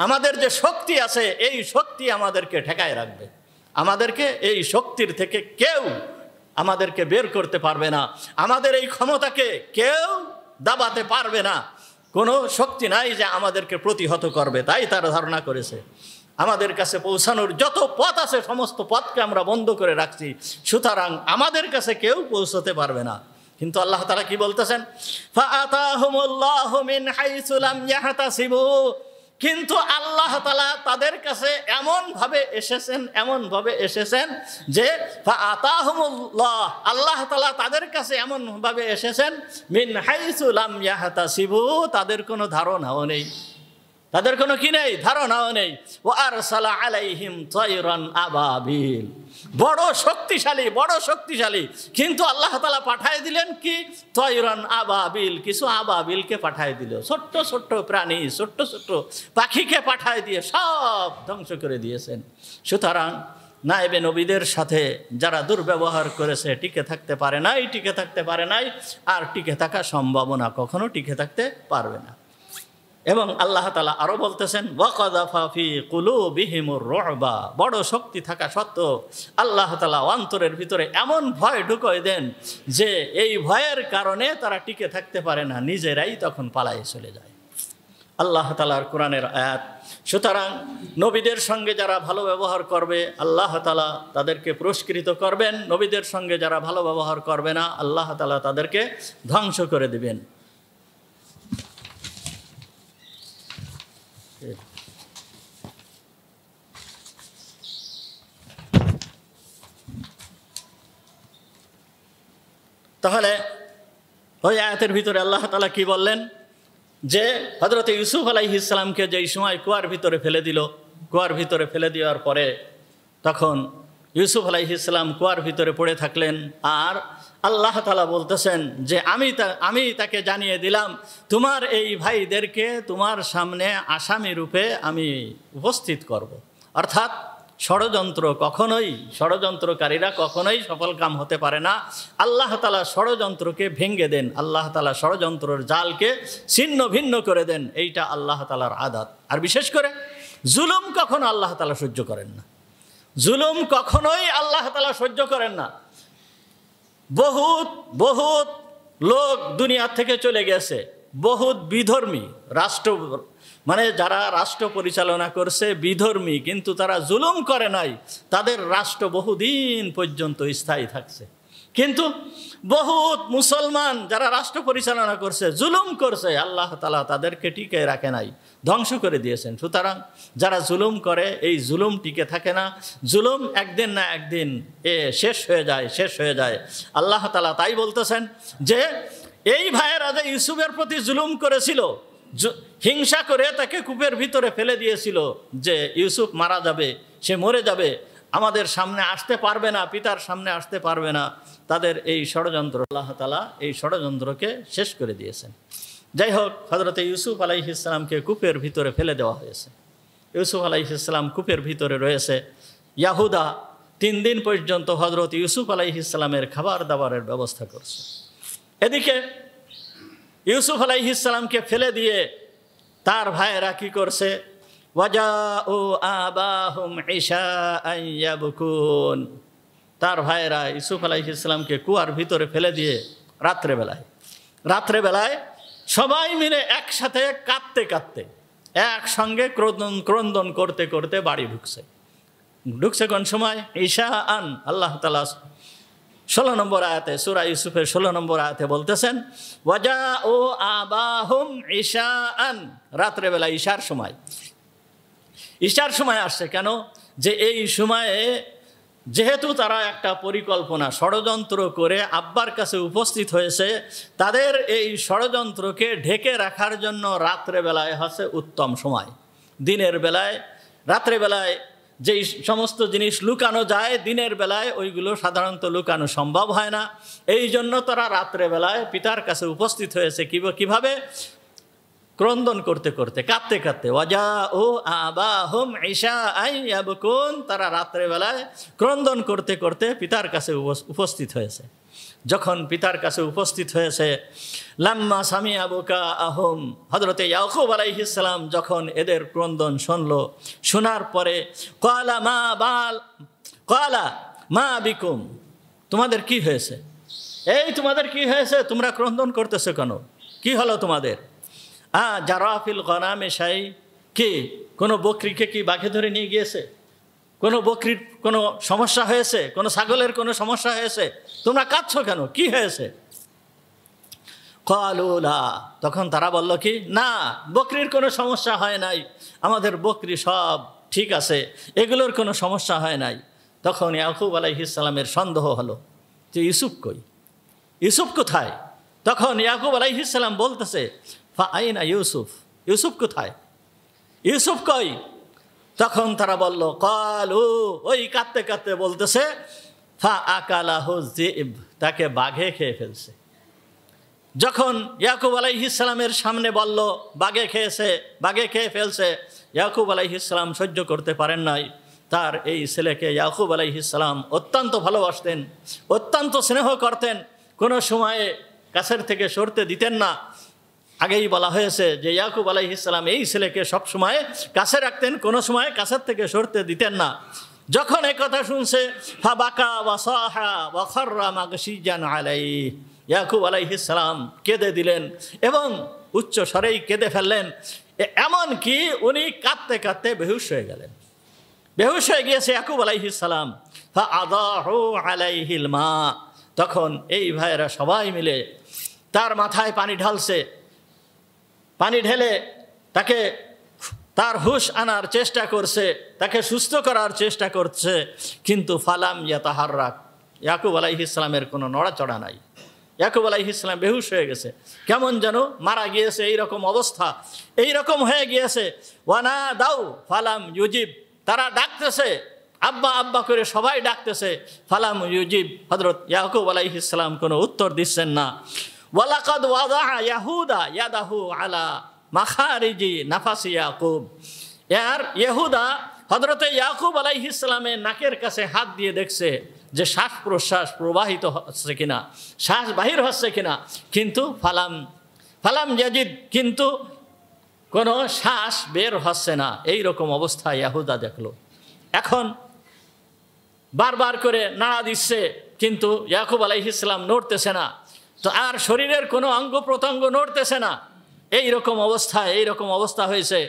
আমাদের যে শক্তি আছে এই শক্তি আমাদেরকে ঠেকায় রাখবে, আমাদেরকে এই শক্তির থেকে কেউ আমাদেরকে বের করতে পারবে না, আমাদের এই ক্ষমতাকে কেউ দাবাতে পারবে না, কোনো শক্তি নাই যে আমাদেরকে প্রতিহত করবে। তাই তারা ধারণা করেছে আমাদের কাছে পৌঁছানোর যত পথ আছে সমস্ত পথকে আমরা বন্ধ করে রাখছি, সুতরাং আমাদের কাছে কেউ পৌঁছতে পারবে না। কিন্তু আল্লাহ তাআলা কি বলতেছেন, ফাআতাহুমুল্লাহু মিন হাইসু লাম ইয়াহতাসিবু, কিন্তু আল্লাহ তাআলা তাদের কাছে এমনভাবে এসেছেন যে ফাআতাহুমুল্লাহ, আল্লাহ তাআলা তাদের কাছে এমনভাবে এসেছেন মিন হাইসু লাম ইয়াহতাসিবু, তাদের কোনো ধারণাও নেই, তাদের কোনো কি নেই, ধারণাও নেই। ওয়া আরসালা আলাইহিম তায়রান আবাবিল, বড় শক্তিশালী, বড় শক্তিশালী, কিন্তু আল্লাহ তাআলা পাঠায় দিলেন কি, তায়রান আবাবিল, কিছু আবাবিলকে পাঠায় দিল, ছোট্ট ছোট্ট প্রাণী, ছোট্ট ছোট্ট পাখিকে পাঠায় দিয়ে সব ধ্বংস করে দিয়েছেন। সুতরাং নায়েবে নবীদের সাথে যারা দুর্ব্যবহার করেছে টিকে থাকতে পারে নাই, টিকে থাকতে পারে নাই, আর টিকে থাকা সম্ভাবনা কখনো টিকে থাকতে পারবে না। এবং আল্লাহ তাআলা আরও বলতেছেন, ওয়াকাযাফা ফি কুলুবিহিমুর রু'বা, বড় শক্তি থাকা সত্ত্বেও আল্লাহ তাআলা অন্তরের ভিতরে এমন ভয় ঢুকিয়ে দেন যে এই ভয়ের কারণে তারা টিকে থাকতে পারে না, নিজেরাই তখন পালায়ে চলে যায়। আল্লাহ তাআলার কোরআনের আয়াত। সুতরাং নবীদের সঙ্গে যারা ভালো ব্যবহার করবে আল্লাহ তাআলা তাদেরকে পুরস্কৃত করবেন, নবীদের সঙ্গে যারা ভালো ব্যবহার করবে না আল্লাহ তাআলা তাদেরকে ধ্বংস করে দিবেন। তাহলে ওই আয়াতের ভিতরে আল্লাহ তাআলা কি বললেন যে হযরত ইউসুফ আলাইহিস সালামকে যেই সময় কুয়ার ভিতরে ফেলে দিল, কুয়ার ভিতরে ফেলে দেওয়ার পরে তখন ইউসুফ আলাইহিস সালাম কুয়ার ভিতরে পড়ে থাকলেন, আর আল্লাহ তাআলা বলতেছেন যে আমি তাকে জানিয়ে দিলাম তোমার এই ভাইদেরকে তোমার সামনে আসামি রূপে আমি উপস্থিত করব। অর্থাৎ ষড়যন্ত্রকারীরা কখনোই সফল কাম হতে পারে না। আল্লাহ তাআলা ষড়যন্ত্রকে ভেঙে দেন, আল্লাহ তাআলা ষড়যন্ত্রের জালকে ছিন্ন ভিন্ন করে দেন, এইটা আল্লাহ তাআলার আদত। আর বিশেষ করে জুলুম কখনো আল্লাহ তাআলা সহ্য করেন না, জুলুম কখনোই আল্লাহ তাআলা সহ্য করেন না। বহুত বহুত লোক দুনিয়া থেকে চলে গেছে, বহুত বিধর্মী রাষ্ট্র, মানে যারা রাষ্ট্র পরিচালনা করছে বিধর্মী, কিন্তু তারা জুলুম করে নাই, তাদের রাষ্ট্র বহুদিন পর্যন্ত স্থায়ী থাকছে। কিন্তু বহুত মুসলমান যারা রাষ্ট্র পরিচালনা করছে জুলুম করছে, আল্লাহ তাআলা তাদেরকে টিকে রাখে নাই, ধ্বংস করে দিয়েছেন। সুতরাং যারা জুলুম করে এই জুলুম টিকে থাকে না, জুলুম একদিন না একদিন শেষ হয়ে যায়। আল্লাহ তাআলা তাই বলতেছেন যে এই ভাইয়েরা যে ইউসুফের প্রতি জুলুম করেছিল, হিংসা করে তাকে কূপের ভিতরে ফেলে দিয়েছিল যে ইউসুফ মারা যাবে, সে মরে যাবে, আমাদের সামনে আসতে পারবে না, পিতার সামনে আসতে পারবে না, তাদের এই ষড়যন্ত্র আল্লাহ তাআলা এই ষড়যন্ত্রকে শেষ করে দিয়েছেন। যাই হোক, হযরতে ইউসুফ আলাইহিস সালামকে কূপের ভিতরে ফেলে দেওয়া হয়েছে। ইউসুফ আলাইহিস সালাম কূপের ভিতরে রয়েছে। ইয়াহুদা 3 দিন পর্যন্ত হযরত ইউসুফ আলাইহিস সালামের খাবার দাবারের ব্যবস্থা করছে। এদিকে ইউসুফ আলাইহিস সালামকে ফেলে দিয়ে তার ভাইয়েরা কি করছে? ওয়াজাউ আবাহুম ইশাআন ইয়াবকুন। তার ভাইয়েরা ইউসুফ আলাইহিস সালামকে কুয়ার ভিতরে ফেলে দিয়ে রাত্রেবেলায় সবাই মিলে একসাথে কাঁদতে কাঁদতে একসঙ্গে ক্রন্দন করতে করতে বাড়ি ঢুকছে কোন সময়? ইশাআন। আল্লাহ তাআলা 16 নম্বর আয়াতে, সূরা ইউসুফের 16 নম্বর আয়াতে বলতেছেন ওয়াজাউ আবাহুম ইশাআন, রাত্রেবেলা ঈশার সময় আসছে। কেন? যে এই সময়ে যেহেতু তারা একটা পরিকল্পনা ষড়যন্ত্র করে আব্বার কাছে উপস্থিত হয়েছে, তাদের এই ষড়যন্ত্রকে ঢেকে রাখার জন্য রাত্রেবেলায় হচ্ছে উত্তম সময়। দিনের বেলায়, রাত্রেবেলায় যেই সমস্ত জিনিস লুকানো যায়, দিনের বেলায় ওইগুলো সাধারণত লুকানো সম্ভব হয় না। এই জন্য তারা রাত্রেবেলায় পিতার কাছে উপস্থিত হয়েছে। কিভাবে? ক্রন্দন করতে করতে, কাঁদতে কাঁদতে। ওয়াজাউ আবাহুম ইশাআন ইয়াবকুন, তারা রাত্রেবেলায় ক্রন্দন করতে করতে পিতার কাছে উপস্থিত হয়েছে। যখন পিতার কাছে উপস্থিত হয়েছে, লাম্মা সামিআ বুকাআহুম, হযরতে ইয়াকুব আলাইহিস সালাম যখন এদের ক্রন্দন শোনার পরে ক্বালা মা বিকুম, তোমাদের কি হয়েছে? তোমাদের কি হয়েছে? তোমরা ক্রন্দন করতেছো কেন? কি হলো তোমাদের? জারাফিল গনামে শাই, কি কোনো বকরিকে কি বাঘে ধরে নিয়ে গিয়েছে? কোনো বকরির কোনো সমস্যা হয়েছে? কোনো ছাগলের কোনো সমস্যা হয়েছে? তোমরা কাঁদছো কেন? কি হয়েছে? ক্বালু লা, তখন তারা বলল কি, না, বকরির কোনো সমস্যা হয় নাই, আমাদের বকরি সব ঠিক আছে, এগুলোর কোনো সমস্যা হয় নাই। তখন ইয়াকুব আলাইহিস সালামের সন্দেহ হলো যে ইউসুফ কই, ইউসুফ কোথায়? তখন ইয়াকুব আলাইহিস সালাম বলতেছে ফাআইনা ইউসুফ, ইউসুফ কোথায়, ইউসুফ কই? তখন তারা বলল ক্বালু, ওই কাঁদতে কাঁদতে বলতেছে ফাআকালাহু যিব, তাকে বাঘে খেয়ে ফেলছে। যখন ইয়াকুব আলাইহিস সালামের সামনে বলল বাঘে খেয়ে ফেলছে, ইয়াকুব আলাইহিস সালাম সহ্য করতে পারেন নাই। তার এই ছেলেকে ইয়াকুব আলাইহিস সালাম অত্যন্ত ভালোবাসতেন, অত্যন্ত স্নেহ করতেন, কোনো সময়ে কাছের থেকে সরতে দিতেন না। আগেই বলা হয়েছে যে ইয়াকুব আলাইহিস সালাম এই ছেলেকে সবসময় কাছে রাখতেন, কোনো সময় কাছের থেকে সরতে দিতেন না। যখন এই কথা শুনছে ফাবাকা ওয়া সাহা ওয়া খাররা মাগশিজান আলাইহি, ইয়াকুব আলাইহিস সালাম কেঁদে দিলেন এবং উচ্চ স্বরেই কেঁদে ফেললেন। এমন কি উনি কাঁদতে কাঁদতে বেহুশ হয়ে গেলেন। বেহুশ হয়ে গিয়েছে ইয়াকুব আলাইহিস সালাম। ফাআযাহু আলাইহিল মা, তখন এই ভাইয়েরা সবাই মিলে তার মাথায় পানি ঢালছে। পানি ঢেলে তাকে তার হুশ আনার চেষ্টা করছে, তাকে সুস্থ করার চেষ্টা করছে, কিন্তু ফালাম ইয়াতাহাররাক, ইয়াকুব আলাইহিস সালামের কোনো নড়াচড়া নাই। ইয়াকুব আলাইহিস সালাম বেহুশ হয়ে গেছে, কেমন যেন মারা গিয়েছে এইরকম অবস্থা, এইরকম হয়ে গিয়েছে। ওয়ানা দাউ ফালাম ইউজিব, তারা ডাকতেছে আব্বা আব্বা করে, সবাই ডাকতেছে, ফালাম ইউজিব, হযরত ইয়াকুব আলাইহিস সালাম কোনো উত্তর দিচ্ছেন না। ওয়ালাকাদ ওয়াদা ইয়াহুদা ইয়াদাহু আলা মাখারিজি নাফাসি ইয়াকুব, ইহুদা হযরতে ইয়াকুব আলাইহিস সালামের নাকের কাছে হাত দিয়ে দেখছে যে শ্বাস প্রশ্বাস প্রবাহিত হচ্ছে কিনা, শ্বাস বাহির হচ্ছে কিনা, কিন্তু ফালাম ইয়াজিদ, কিন্তু কোনো শ্বাস বের হচ্ছে না। এইরকম অবস্থা ইহুদা দেখলো। এখন বারবার করে নাড়া দিচ্ছে, কিন্তু ইয়াকুব আলাইহিস সালাম নড়তেছে না, তো আর শরীরের কোনো অঙ্গ প্রত্যঙ্গ নড়তেছে না। এইরকম অবস্থা হয়েছে।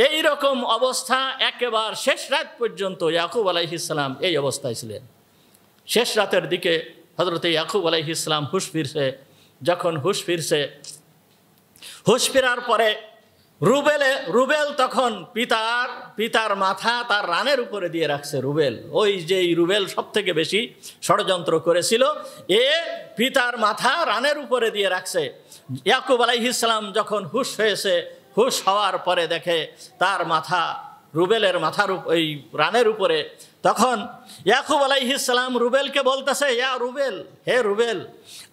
এইরকম অবস্থা একেবারে শেষ রাত পর্যন্ত ইয়াকুব আলাইহিস সালাম এই অবস্থায় ছিলেন। শেষ রাতের দিকে হযরতে ইয়াকুব আলাইহিস সালাম হুঁশ ফিরছে। যখন হুঁশ ফেরার পরে রুবেল তখন পিতার মাথা তার রানের উপরে দিয়ে রাখছে। রুবেল সব থেকে বেশি ষড়যন্ত্র করেছিল, পিতার মাথা রানের উপরে দিয়ে রাখছে। ইয়াকুব আলাইহিস সালাম যখন হুশ হয়েছে, হুশ হওয়ার পরে দেখে তার মাথা রুবেলের মাথার ওই রানের উপরে, তখন ইয়াকুব আলাইহিস সালাম রুবেলকে বলতেছে, ইয়া রুবেল, হে রুবেল,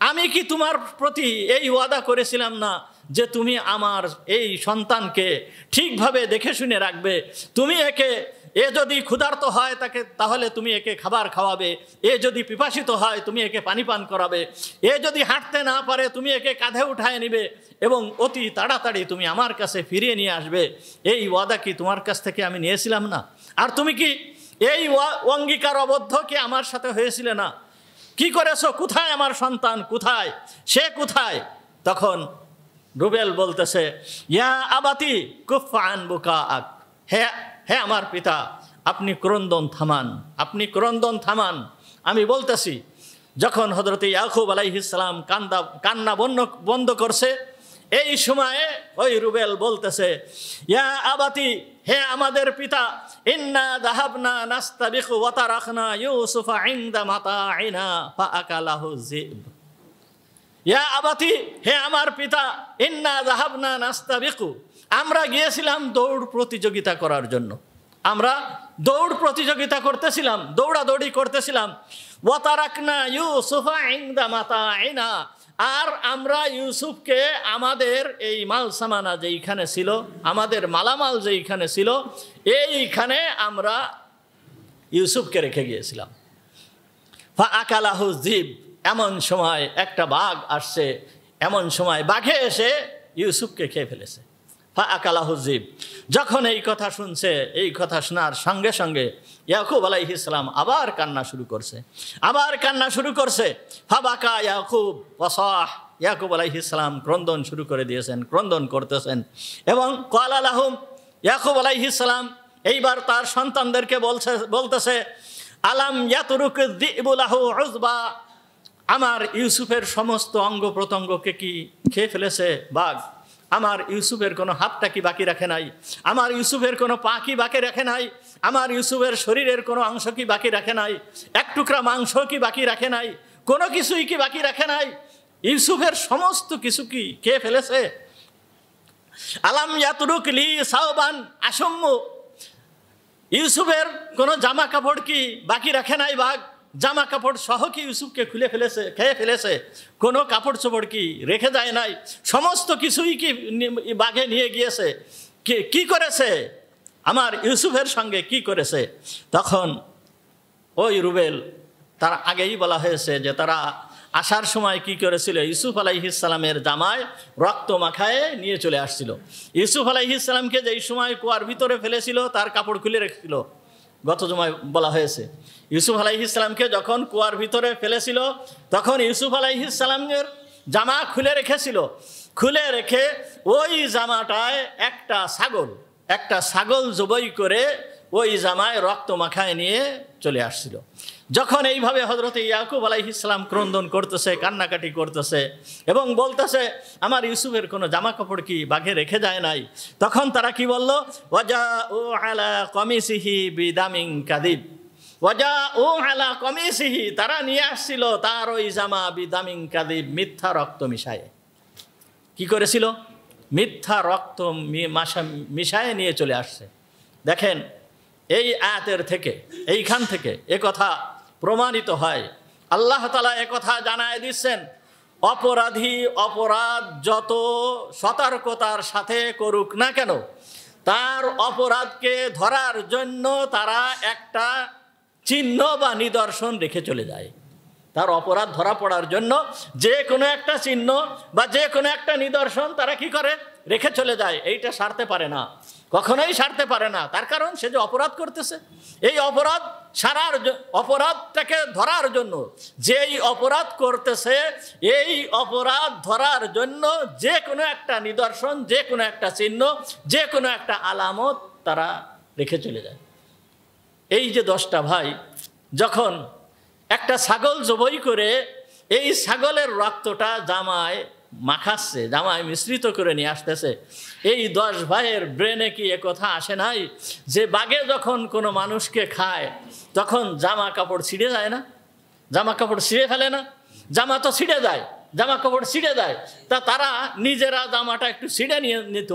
আমি কি তোমার প্রতি এই ওয়াদা করেছিলাম না যে তুমি আমার এই সন্তানকে ঠিকভাবে দেখে শুনে রাখবে, তুমি একে, এ যদি ক্ষুধার্ত হয় তাহলে তুমি একে খাবার খাওয়াবে, এ যদি পিপাসিত হয় তুমি একে পানি পান করাবে, এ যদি হাঁটতে না পারে তুমি একে কাঁধে উঠায় নিবে এবং অতি তাড়াতাড়ি তুমি আমার কাছে ফিরিয়ে নিয়ে আসবে। এই ওয়াদা কি তোমার কাছ থেকে আমি নিয়েছিলাম না? আর তুমি কি এই অঙ্গীকার অবদ্ধ কি আমার সাথে হয়েছিল না? কি করেছো? কোথায় আমার সন্তান? কোথায় সে? কোথায়? তখন রুবেল বলতেছে, ইয়া আবাতি কুফা আন বুকাআক, হে আমার পিতা, আপনি ক্রন্দন থামান, আপনি ক্রন্দন থামান। আমি বলতেছি, যখন হযরত ইয়াকুব আলাইহিস সালাম কান্না বন্ধ করছে, এই সময়ে ওই রুবেল বলতেছে, ইয়া আবাতি, হে আমাদের পিতা, ইন্না যাহাবনা নাস্তাবিকু ওয়া তারাকনা ইউসুফা ইনদা মাতাইনা ফাআকালাহু যিব। ইয়া আবাতি, হে আমার পিতা, ইন্না যাহাবনা নাস্তাবিকু, আমরা গিয়েছিলাম দৌড় প্রতিযোগিতা করার জন্য, আমরা দৌড় প্রতিযোগিতা করতেছিলাম, দৌড়াদৌড়ি করতেছিলাম। ওয়া তারাকনা ইউসুফা ইনদা মাতাইনা, আর আমরা ইউসুফকে আমাদের এই মাল সামানা যেইখানে ছিল, আমাদের মালামাল যেইখানে ছিল, এইখানে আমরা ইউসুফকে রেখে গিয়েছিলাম। ফাআকালাহু যিব, এমন সময় একটা বাঘ আসছে, এমন সময় বাঘে এসে ইউসুফকে খেয়ে ফেলেছে। ফাআকালাহু যিব, যখন এই কথা শুনছে, এই কথা শোনার সঙ্গে সঙ্গে ইয়াকুব আলাইহিস সালাম আবার কান্না শুরু করছে, আবার কান্না শুরু করছে। ফাবাকা ইয়াকুব ওয়াসাহ, ইয়াকুব আলাইহিস সালাম ক্রন্দন শুরু করে দিয়েছেন, ক্রন্দন করতেছেন। এবং ক্বালা লাহুম, ইয়াকুব আলাইহিস সালাম এইবার তার সন্তানদেরকে বলতেছে, আলাম ইয়াতরুক যিবু লাহু উযবা, আমার ইউসুফের সমস্ত অঙ্গ প্রত্যঙ্গকে কি খেয়ে ফেলেছে বাঘ? আমার ইউসুফের কোনো হাতটা কি বাকি রাখে নাই? আমার ইউসুফের কোনো পা কি বাকি রাখে নাই? আমার ইউসুফের শরীরের কোনো অংশ কি বাকি রাখে নাই? এক টুকরা মাংস কি বাকি রাখে নাই? কোনো কিছুই কি বাকি রাখে নাই? ইউসুফের সমস্ত কিছু কি খেয়ে ফেলেছে? আলাম ইয়াতরুক লি সাওবান আশম্মু, ইউসুফের কোনো জামা কাপড় কি বাকি রাখে নাই বাঘ? জামা কাপড় সহ কি ইউসুফকে খুলে ফেলেছে, খেয়ে ফেলেছে? কোনো কাপড় চোপড় কি রেখে যায় নাই? সমস্ত কিছুই কি বাঘে নিয়ে গিয়েছে? কি করেছে আমার ইউসুফের সঙ্গে, কি করেছে? তখন ওই রুবেল, তার আগেই বলা হয়েছে যে তারা আসার সময় কি করেছিল, ইউসুফ আলাইহিস সালামের জামায় রক্ত মাখায়ে নিয়ে চলে আসছিল। ইউসুফ আলাইহিস সালামকে যেই সময় কুয়ার ভিতরে ফেলেছিল তার কাপড় খুলে রেখেছিল, গত জমায় বলা হয়েছে। ইউসুফ আলাইহিস সালামকে যখন কুয়ার ভিতরে ফেলেছিল তখন ইউসুফ আলাইহিস সালামের জামা খুলে রেখেছিল, খুলে রেখে ওই জামাটায় একটা ছাগল জবাই করে ওই জামায় রক্ত মাখায় নিয়ে চলে আসছিল। যখন এইভাবে হযরত ইয়াকুব আলাইহিস সালাম ক্রন্দন করতেছে, কান্নাকাটি করতেছে এবং বলতেছে আমার ইউসুফের কোনো জামা কাপড় কি বাঘে রেখে যায় নাই, তখন তারা কি বলল, ওয়াজাউ আলা কমিসিহি বিদামিন কাদিব, ওয়াজাউ আলা কমিসিহি, তারা নিয়ে আসছিল তার ওই জামা বিদামিন কাদিব, মিথ্যা রক্ত মিশায়ে। কি করেছিল? মিথ্যা রক্ত মিশায়ে নিয়ে চলে আসছে। দেখেন, এই আয়াতের থেকে, এইখান থেকে একথা প্রমাণিত হয়, আল্লাহ তাআলা একথা জানায় দিচ্ছেন, অপরাধী অপরাধ যত সতর্কতার সাথে করুক না কেন, তার অপরাধকে ধরার জন্য তারা একটা চিহ্ন বা নিদর্শন রেখে চলে যায়। তার অপরাধ ধরা পড়ার জন্য যে কোনো একটা চিহ্ন বা যে কোনো একটা নিদর্শন তারা কি করে, রেখে চলে যায়। এইটা সারতে পারে না, কখনোই সারতে পারে না। তার কারণ সে যে অপরাধ করতেছে, এই অপরাধটাকে ধরার জন্য, যেই অপরাধ করতেছে এই অপরাধ ধরার জন্য যে কোনো একটা নিদর্শন, যে কোনো একটা চিহ্ন, যে কোনো একটা আলামত তারা রেখে চলে যায়। এই যে 10টা ভাই যখন একটা ছাগল জবাই করে এই ছাগলের রক্তটা জামায় মাখাচ্ছে, জামায় মিশ্রিত করে নিয়ে আসতেছে, এই 10 ভাইয়ের ব্রেনে কি একথা আসে নাই যে বাঘে যখন কোনো মানুষকে খায় তখন জামা কাপড় ছিঁড়ে যায় না? জামা কাপড় ছিঁড়ে ফেলে না? জামা তো ছিঁড়ে যায়, জামা কাপড় ছিঁড়ে যায়, তা তারা নিজেরা জামাটা একটু ছিঁড়ে নিয়ে নিত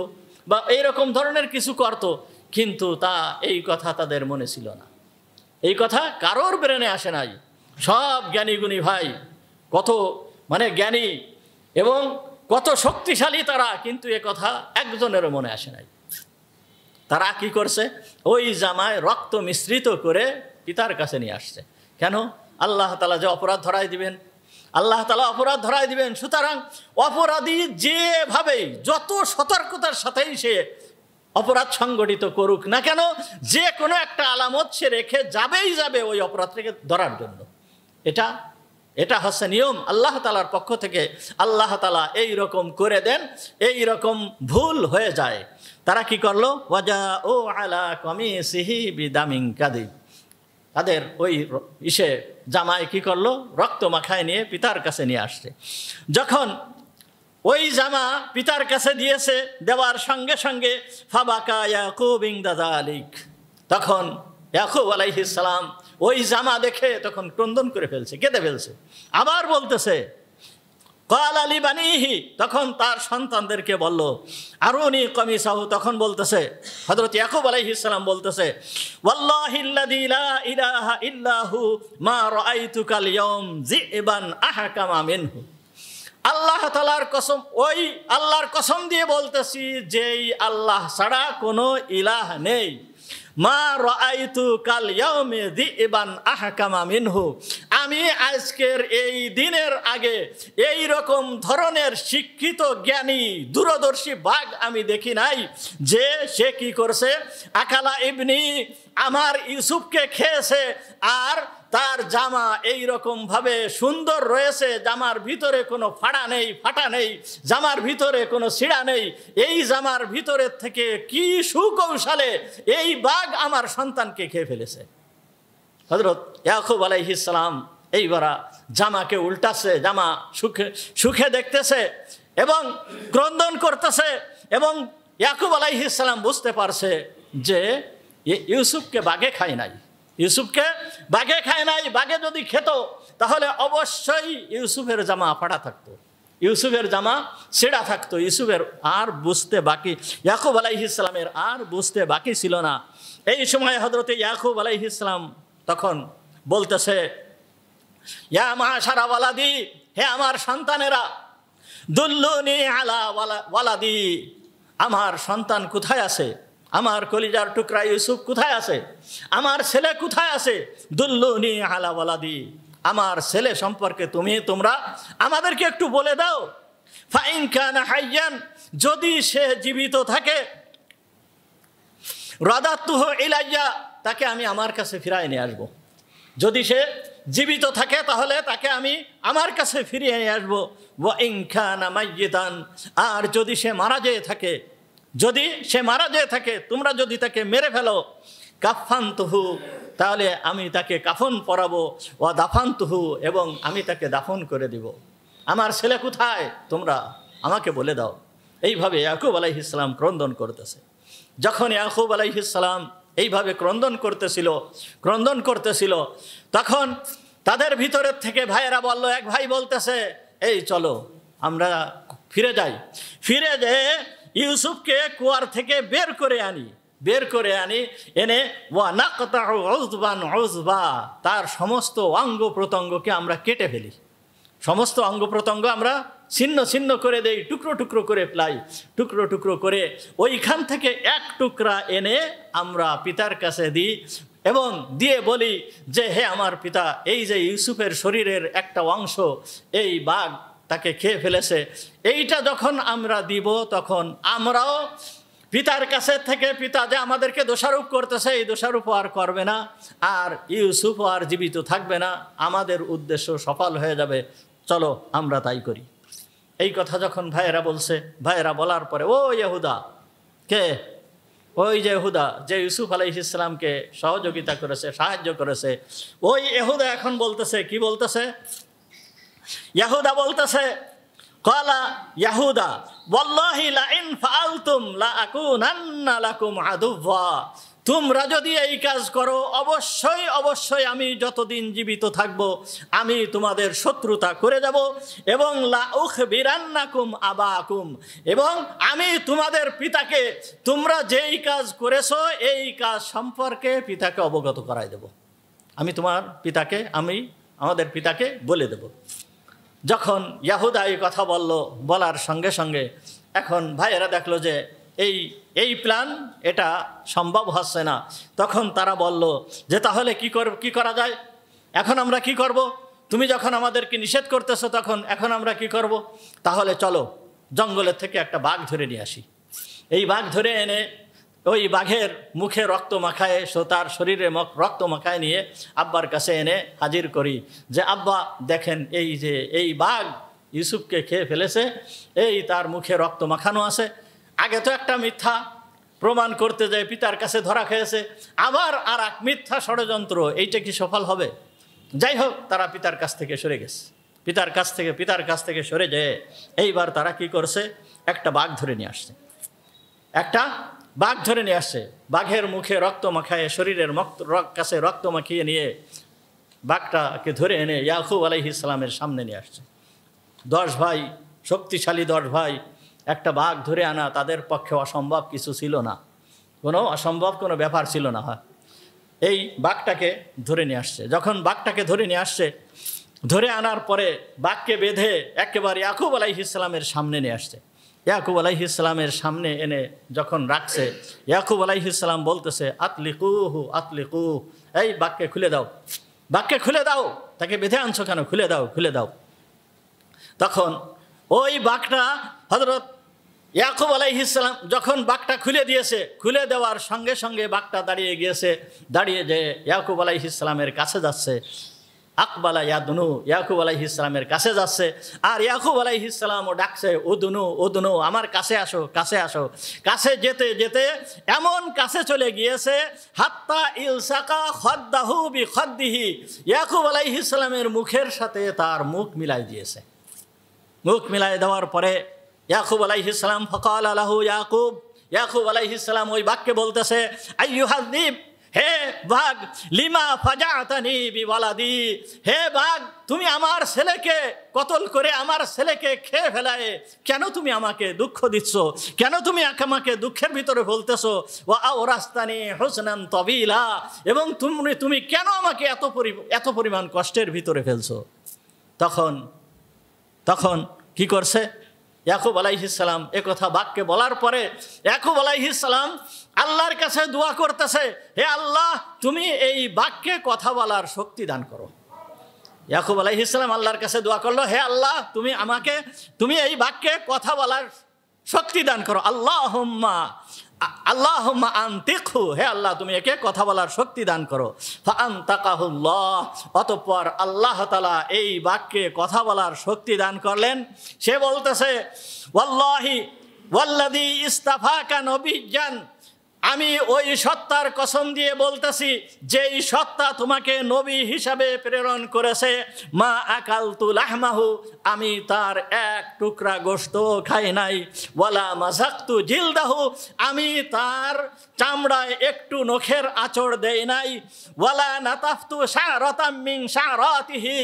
বা এইরকম ধরনের কিছু করত, কিন্তু এই কথা তাদের মনে ছিল না, এই কথা কারোর ব্রেনে আসে নাই। সব জ্ঞানীগুণী ভাই, কত জ্ঞানী এবং কত শক্তিশালী তারা, কিন্তু এ কথা একজনেরও মনে আসে নাই। তারা কি করছে, ওই জামায় রক্ত মিশ্রিত করে পিতার কাছে নিয়ে আসছে। কেন? আল্লাহ তাআলা যে অপরাধ ধরাই দিবেন, আল্লাহ তাআলা অপরাধ ধরাই দিবেন। সুতরাং অপরাধী যেভাবেই যত সতর্কতার সাথেই সে অপরাধ সংগঠিত করুক না কেন, যে কোনো একটা আলামত সে রেখে যাবেই যাবে ওই অপরাধটাকে ধরার জন্য। এটা হচ্ছে নিয়ম আল্লাহ তাআলার পক্ষ থেকে। আল্লাহ তাআলা এই রকম করে দেন, এই রকম ভুল হয়ে যায়। তারা কি করলো, ওয়াজাউ আলা কামিসিহি বিদামিন কাযিব, তাদের ওই জামায় কি করলো, রক্ত মাখায় নিয়ে পিতার কাছে নিয়ে আসছে। যখন ওই জামা পিতার কাছে দিয়েছে, দেওয়ার সঙ্গে সঙ্গে ফাবাকা ইয়াকুব ইনদা যালিক, তখন ইয়াকুব আলাইহিস সালাম ওই জামা দেখে তখন ক্রন্দন করে ফেলছে, কেঁদে ফেলছে। আবার বলতেছে ক্বালা লিবানিহি, তখন তার সন্তানদেরকে বলল আরুনি কামিসাহু, তখন বলতেছে হযরত ইয়াকুব আলাইহিস সালাম বলতেছে ওয়াল্লাহিল্লাযী লা ইলাহা ইল্লাহু মা রাআইতুকাল ইয়াওম যিবান আহকামা মিনহু, আল্লাহ তাআলার কসম, ওই আল্লাহর কসম দিয়ে বলতেছি যেই আল্লাহ ছাড়া কোনো ইলাহ নেই, মা রাআইতু কাল ইয়াউমি যিবান আহকামা মিনহু, আমি আজকের এই দিনের আগে এই রকম ধরনের শিক্ষিত জ্ঞানী দূরদর্শী বাঘ আমি দেখি নাই, যে সে কি করছে, আকালা ইবনি, আমার ইউসুফকে খেয়েছে, আর তার জামা এই রকম ভাবে সুন্দর রয়েছে, জামার ভিতরে কোনো ফাটা নেই, জামার ভিতরে কোনো ছিঁড়া নেই, এই জামার ভিতরের থেকে কি সুকৌশলে এই বাঘ আমার সন্তানকে খেয়ে ফেলেছে। হযরত ইয়াকুব আলাইহিস সালাম এইবার জামাকে উল্টাছে, জামা সুখে দেখতেছে এবং ক্রন্দন করতেছে, এবং ইয়াকুব আলাইহিস সালাম বুঝতে পারছে যে ইউসুফকে বাঘে খায় নাই, ইউসুফকে বাঘে খায় নাই। বাঘে যদি খেত তাহলে অবশ্যই ইউসুফের জামা ফাটা থাকতো, ইউসুফের জামা ছেঁড়া থাকতো। ইউসুফের আর বুঝতে বাকি, ইয়াকুব আলাইহিস সালামের আর বুঝতে বাকি ছিল না। এই সময় হযরত ইয়াকুব আলাইহিস সালাম তখন বলতেছে ইয়া মাশারা ওয়ালাদি, হে আমার সন্তানেরা, দুল্লুনি আলা ওয়ালাদি, আমার সন্তান কোথায় আছে, আমার কলিজার টুকরা ইউসুফ কোথায় আছে, আমার ছেলে কোথায় আছে, দুল্লুনি আলা ওয়ালাদি, আমার ছেলে সম্পর্কে তোমরা আমাদেরকে একটু বলে দাও। ফাইন কানা হাইয়ান, যদি সে জীবিত থাকে, রাদাতুহু ইলাইয়া, তাকে আমি আমার কাছে ফিরিয়ে নিয়ে আসবো। যদি সে জীবিত থাকে তাহলে তাকে আমি আমার কাছে ফিরিয়ে নিয়ে আসবো। ওয়া ইন কানা মাইয়িতান, আর যদি সে মারা যেয়ে থাকে, তোমরা যদি তাকে মেরে ফেলো, কাফানতুহু, তাহলে আমি তাকে কাফন পরাবো, ওয়া দাফানতুহু, এবং আমি তাকে দাফন করে দিব। আমার ছেলে কোথায় তোমরা আমাকে বলে দাও। এইভাবে ইয়াকুব আলাইহিস সালাম ক্রন্দন করতেছে। যখন ইয়াকুব আলাইহিস সালাম এইভাবে ক্রন্দন করতেছিল তখন তাদের ভিতরের থেকে ভাইয়েরা বলল, এক ভাই বলতেছে এই চলো আমরা ফিরে যেয়ে ইউসুফকে কুয়ার থেকে বের করে আনি, এনে ওয়া নাকতাউ উযবান উযবা, তার সমস্ত অঙ্গ প্রত্যঙ্গকে আমরা কেটে ফেলি, সমস্ত অঙ্গ প্রত্যঙ্গ আমরা ছিন্ন করে দেই, টুকরো করে ফেলাই, টুকরো করে ওইখান থেকে এক টুকরা এনে আমরা পিতার কাছে দিই এবং দিয়ে বলি যে হে আমার পিতা, এই যে ইউসুফের শরীরের একটা অংশ এই বাঘ তাকে খেয়ে ফেলেছে, এইটা যখন আমরা দিব তখন আমরাও পিতার কাছে থেকে, পিতা যে আমাদেরকে দোষারোপ করতেছে এই দোষারোপ আর করবে না, আর ইউসুফ আর জীবিত থাকবে না, আমাদের উদ্দেশ্য সফল হয়ে যাবে, চলো আমরা তাই করি। এই কথা যখন ভাইয়েরা বলার পরে ও ইহুদা, কে? ওই যে ইহুদা, যে ইউসুফ আলাইহিস সালামকে সহযোগিতা করেছে, সাহায্য করেছে, ওই ইহুদা এখন বলতেছে, কি বলতেছে? ইহুদা বলতেছে, ক্বালা ইহুদা ওয়াল্লাহি লা ইন ফাআলতুম লা আকুনান্না লাকুম আদুওয়া, তোমরা যদি এই কাজ করো অবশ্যই অবশ্যই আমি যতদিন জীবিত থাকব আমি তোমাদের শত্রুতা করে যাব, এবং লা উখবিরান্নাকুম আবাকুম, এবং আমি তোমাদের পিতাকে তোমরা যেই কাজ করেছো এই কাজ সম্পর্কে পিতাকে অবগত করাই দেব। আমি তোমার পিতাকে আমাদের পিতাকে বলে দেব। যখন ইয়াহুদা এই কথা বলার সঙ্গে সঙ্গে এখন ভাইয়েরা দেখলো যে এই প্ল্যান এটা সম্ভব হচ্ছে না। তখন তারা বলল যে তাহলে কি করা যায়, এখন আমরা কি করব? তুমি যখন আমাদেরকে নিষেধ করতেছো তখন এখন আমরা কি করব? তাহলে চলো জঙ্গলের থেকে একটা বাঘ ধরে নিয়ে আসি। এই বাঘ ধরে এনে ওই বাঘের মুখে রক্ত মাখায়, তার শরীরে রক্ত মাখায় নিয়ে আব্বার কাছে এনে হাজির করি যে আব্বা দেখেন এই যে এই বাঘ ইউসুফকে খেয়ে ফেলেছে, এই তার মুখে রক্ত মাখানো আছে। আগে তো একটা মিথ্যা প্রমাণ করতে যায় পিতার কাছে ধরা খেয়েছে, আবার আর এক মিথ্যা ষড়যন্ত্র, এইটা কি সফল হবে? যাই হোক, তারা পিতার কাছ থেকে সরে গেছে। পিতার কাছ থেকে সরে যেয়ে এইবার তারা কি করছে, একটা বাঘ ধরে নিয়ে আসছে। বাঘের মুখে রক্ত মাখায়, শরীরের কাছে রক্ত মাখিয়ে নিয়ে বাঘটাকে ধরে এনে ইয়াকুব আলাইহিস সালামের সামনে নিয়ে আসছে। 10 ভাই, শক্তিশালী 10 ভাই, একটা বাঘ ধরে আনা তাদের পক্ষে অসম্ভব কিছু ছিল না, অসম্ভব কোনো ব্যাপার ছিল না। হয় এই বাঘটাকে ধরে নিয়ে আসছে। যখন বাঘটাকে ধরে নিয়ে আসছে, ধরে আনার পরে বাঘকে বেঁধে একেবারে ইয়াকুব আলাইহিস সালামের সামনে নিয়ে আসছে। ইয়াকুব আলাইহিস সালামের সামনে এনে যখন রাখছে, ইয়াকুব আলাইহিস সালাম বলতেছে আতলিকুহু, এই বাঘকে খুলে দাও, তাকে বেঁধে আনছো কেন? খুলে দাও। তখন ওই বাঘটা হযরত ইয়াকুব আলাইহিস সালাম যখন বাঘটা খুলে দিয়েছে, খুলে দেওয়ার সঙ্গে সঙ্গে বাঘটা দাঁড়িয়ে যে ইয়াকুব আলাইহিস সালামের কাছে যাচ্ছে। আকবালা ইয়াদুনু, ইয়াকুব আলাইহিস সালামের কাছে যাচ্ছে, আর ইয়াকুব আলাইহিস সালামও ডাকছে উদুনু, আমার কাছে আসো। কাছে যেতে যেতে এমন কাছে চলে গিয়েছে, হাত্তা ইলসাকা খদ্দাহু বিখদ্দিহি, ইয়াকুব আলাইহিস সালামের মুখের সাথে তার মুখ মিলাই দিয়েছে। মুখ মিলাই দেওয়ার পরে ইয়াকুব আলাইহিস সালাম ফাকালা লাহু ইয়াকুব আলাইহিস সালাম ওই বাঘকে বলতেছে আইয়ুহাযিব, হে বাঘ, লিমা ফাজাতানি বিওয়ালাদি, হে বাঘ, তুমি আমার ছেলেকে কতল করে আমার ছেলেকে খেয়ে ফেলায় কেন তুমি আমাকে দুঃখ দিচ্ছ? কেন তুমি আমাকে দুঃখের ভিতরে ফেলতেছো? ওয়া আওরাস্তানি হুসনান তাবিলা, এবং তুমি কেন আমাকে এত পরিমাণ কষ্টের ভিতরে ফেলছো? তখন কি করছে ইয়াকুব আলাইহিস সালাম? একথা বাঘকে বলার পরে ইয়াকুব আলাইহিস সালাম আল্লাহর কাছে দোয়া করতেছে, হে আল্লাহ, তুমি এই বাঘকে কথা বলার শক্তি দান করো। ইয়াকুব আলাইহিস সালাম আল্লাহর কাছে দোয়া করলো, হে আল্লাহ, তুমি এই বাঘকে কথা বলার শক্তি দান করো। আল্লাহুম্মা আনতিকহু, হে আল্লাহ, তুমি একে কথা বলার শক্তি দান করো। ফাআনতাকাহুল্লাহ, অতঃপর আল্লাহ তাআলা এই বাক্যে কথা বলার শক্তি দান করলেন। সে বলতেছে ওয়াল্লাহি ওয়াল্লাযী ইস্তাফাকা নবিয়্যান, আমি ওই সত্তার কসম দিয়ে বলতেছি যেই সত্তা তোমাকে নবী হিসাবে প্রেরণ করেছে, মা আকালতু লাহমাহু, আমি তার এক টুকরা গোশত খাই নাই, ওয়ালা মাযাকতু জিলদাহু, আমি তার চামড়ায় একটু নখের আঁচড় দেই নাই, ওয়ালা নাতাফতু শা'রাতাম মিন শা'রাতিহি,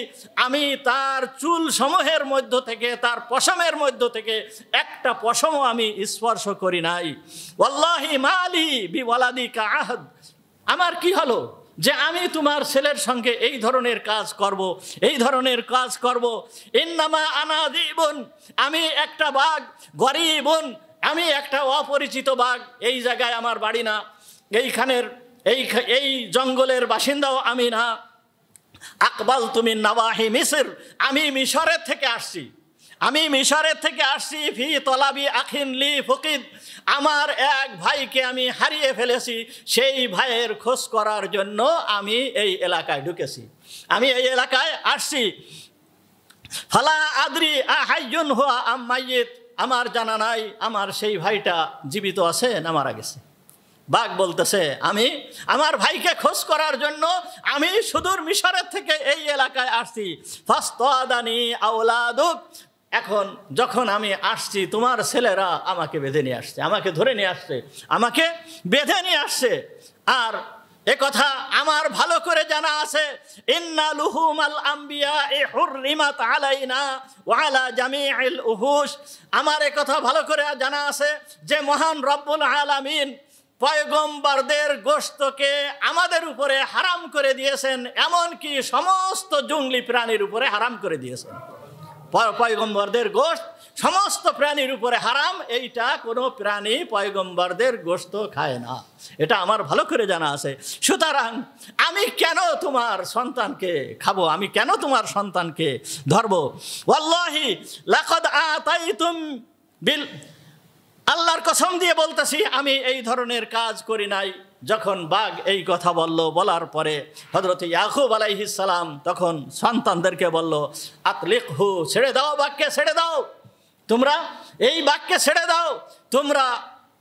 আমি তার চুল সমূহের মধ্য থেকে, তার পশমের মধ্য থেকে একটা পশমও আমি স্পর্শ করি নাই। ওয়াল্লাহি মালি বিওয়ালাদিকা আহদ, আমার কি হলো যে আমি তোমার ছেলের সঙ্গে এই ধরনের কাজ করব। ইন্নামা আনা যিবুন, আমি একটা বাঘ, গরীবুন, আমি একটা অপরিচিত বাঘ, এই জায়গায় আমার বাড়ি না, এই জঙ্গলের বাসিন্দাও আমি না। আকবালতু মিন নাওয়াহি মিসর, আমি মিশরের থেকে আসছি। ফি তলাবি আখিন লি ফকিদ, আমার এক ভাইকে আমি হারিয়ে ফেলেছি, সেই ভাইয়ের খোঁজ করার জন্য আমি এই এলাকায় ঢুকেছি, আমি এই এলাকায় আসছি। ফালা আদরি আহাইয়ুন হুয়া আম মাইয়িত, আমার জানা নাই আমার সেই ভাইটা জীবিত আছে না মারা গেছে। বাঘ বলতেছে আমি আমার ভাইকে খোঁজ করার জন্য আমি সুদূর মিশরের থেকে এই এলাকায় আসছি। ফাস্তাদানি আওলাদুক, এখন যখন আমি আসছি তোমার ছেলেরা আমাকে বেঁধে নিয়ে আসছে, আমাকে ধরে নিয়ে আসছে, আমাকে বেঁধে নিয়ে আসছে। আর একথা আমার ভালো করে জানা আছে, ইন্না লুহুমাল আম্বিয়া'i হুররিমাত আলাইনা ওয়া আলা জামিইল উহুশ। আমার একথা ভালো করে জানা আছে যে মহান রব্বুল আলামিন পয়গম্বরদের গোশতকে আমাদের উপরে হারাম করে দিয়েছেন, এমনকি সমস্ত জঙ্গলি প্রাণীর উপরে হারাম করে দিয়েছেন। পয়গম্বরদের গোশত সমস্ত প্রাণীর উপরে হারাম, এইটা কোনো প্রাণী পয়গম্বরদের গোশত খায় না, এটা আমার ভালো করে জানা আছে। সুতরাং আমি কেন তোমার সন্তানকে খাবো, আমি কেন তোমার সন্তানকে ধরবো? ওয়াল্লাহি লাকাদ আতাইতুম বিল, আল্লাহর কসম দিয়ে বলতেছি আমি এই ধরনের কাজ করি নাই। যখন বাঘ এই কথা বলার পরে হযরত ইয়াকুব আলাইহিস সালাম তখন সন্তানদেরকে বলল, আতলিকহু, ছেড়ে দাও, বাঘকে ছেড়ে দাও, তোমরা এই বাঘকে ছেড়ে দাও। তোমরা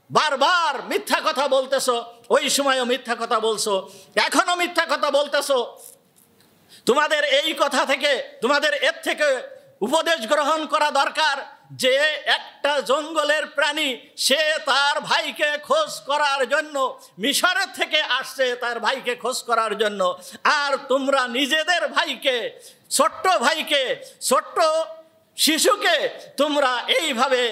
বারবার মিথ্যা কথা বলতেছো, ওই সময়ও মিথ্যা কথা বলছো, এখনো মিথ্যা কথা বলতেছো। তোমাদের এই কথা থেকে, তোমাদের এর থেকে উপদেশ গ্রহণ করা দরকার যে একটা জঙ্গলের প্রাণী, সে তার ভাইকে খোঁজ করার জন্য মিশরের থেকে আসছে, তার ভাইকে খোঁজ করার জন্য। আর তোমরা নিজেদের ভাইকে, ছোট্ট ভাইকে, ছোট্ট শিশুকে তোমরা এইভাবে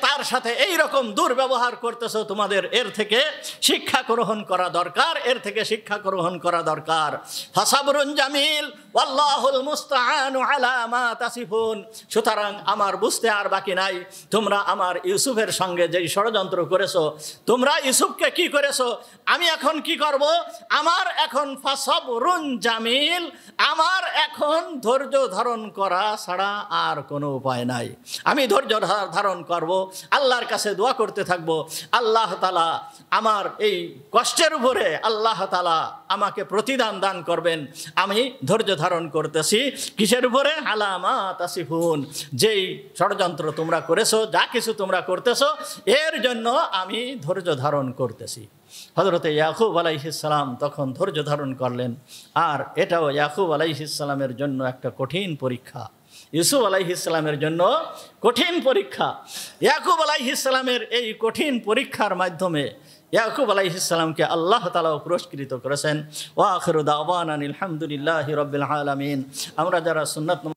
তার সাথে এই রকম দুর্ব্যবহার করতেছো। তোমাদের এর থেকে শিক্ষা গ্রহণ করা দরকার, এর থেকে শিক্ষা গ্রহণ করা দরকার। ফাসাবরুন জামিল ওয়াল্লাহুল মুস্তাআনু আলা মা তাসিফুন। সুতরাং আমার বুঝতে আর বাকি নাই, তোমরা আমার ইউসুফের সঙ্গে যেই ষড়যন্ত্র করেছো, তোমরা ইউসুফকে কি করেছো, আমি এখন কি করব? আমার এখন ফাসাবরুন জামিল, আমার এখন ধৈর্য ধারণ করা ছাড়া আর কোনো উপায় নাই। আমি ধৈর্য ধারণ করব, আল্লাহর কাছে দোয়া করতে থাকবো, আল্লাহ তাআলা আমার এই কষ্টের উপরে আল্লাহ তাআলা আমাকে প্রতিদান দান করবেন। আমি ধৈর্য ধারণ করতেছি কিসের উপরে? আলা মা তাসিফুন, যেই ষড়যন্ত্র তোমরা করেছো, যা কিছু তোমরা করতেছো, এর জন্য আমি ধৈর্য ধারণ করতেছি। হযরত ইয়াকুব আলাইহিস সালাম তখন ধৈর্য ধারণ করলেন। আর এটাও ইয়াকুব আলাইহিস সালামের জন্য একটা কঠিন পরীক্ষা, ইউসুফ আলাইহিস সালামের জন্য কঠিন পরীক্ষা। ইয়াকুব আলাইহিস সালামের এই কঠিন পরীক্ষার মাধ্যমে ইয়াকুব আলাইহিস সালামকে আল্লাহ তাআলা পুরস্কৃত করেছেন। ওয়া আখিরু দাওয়ানা আলহামদুলিল্লাহি রাব্বিল আলামিন। আমরা যারা সুন্নাত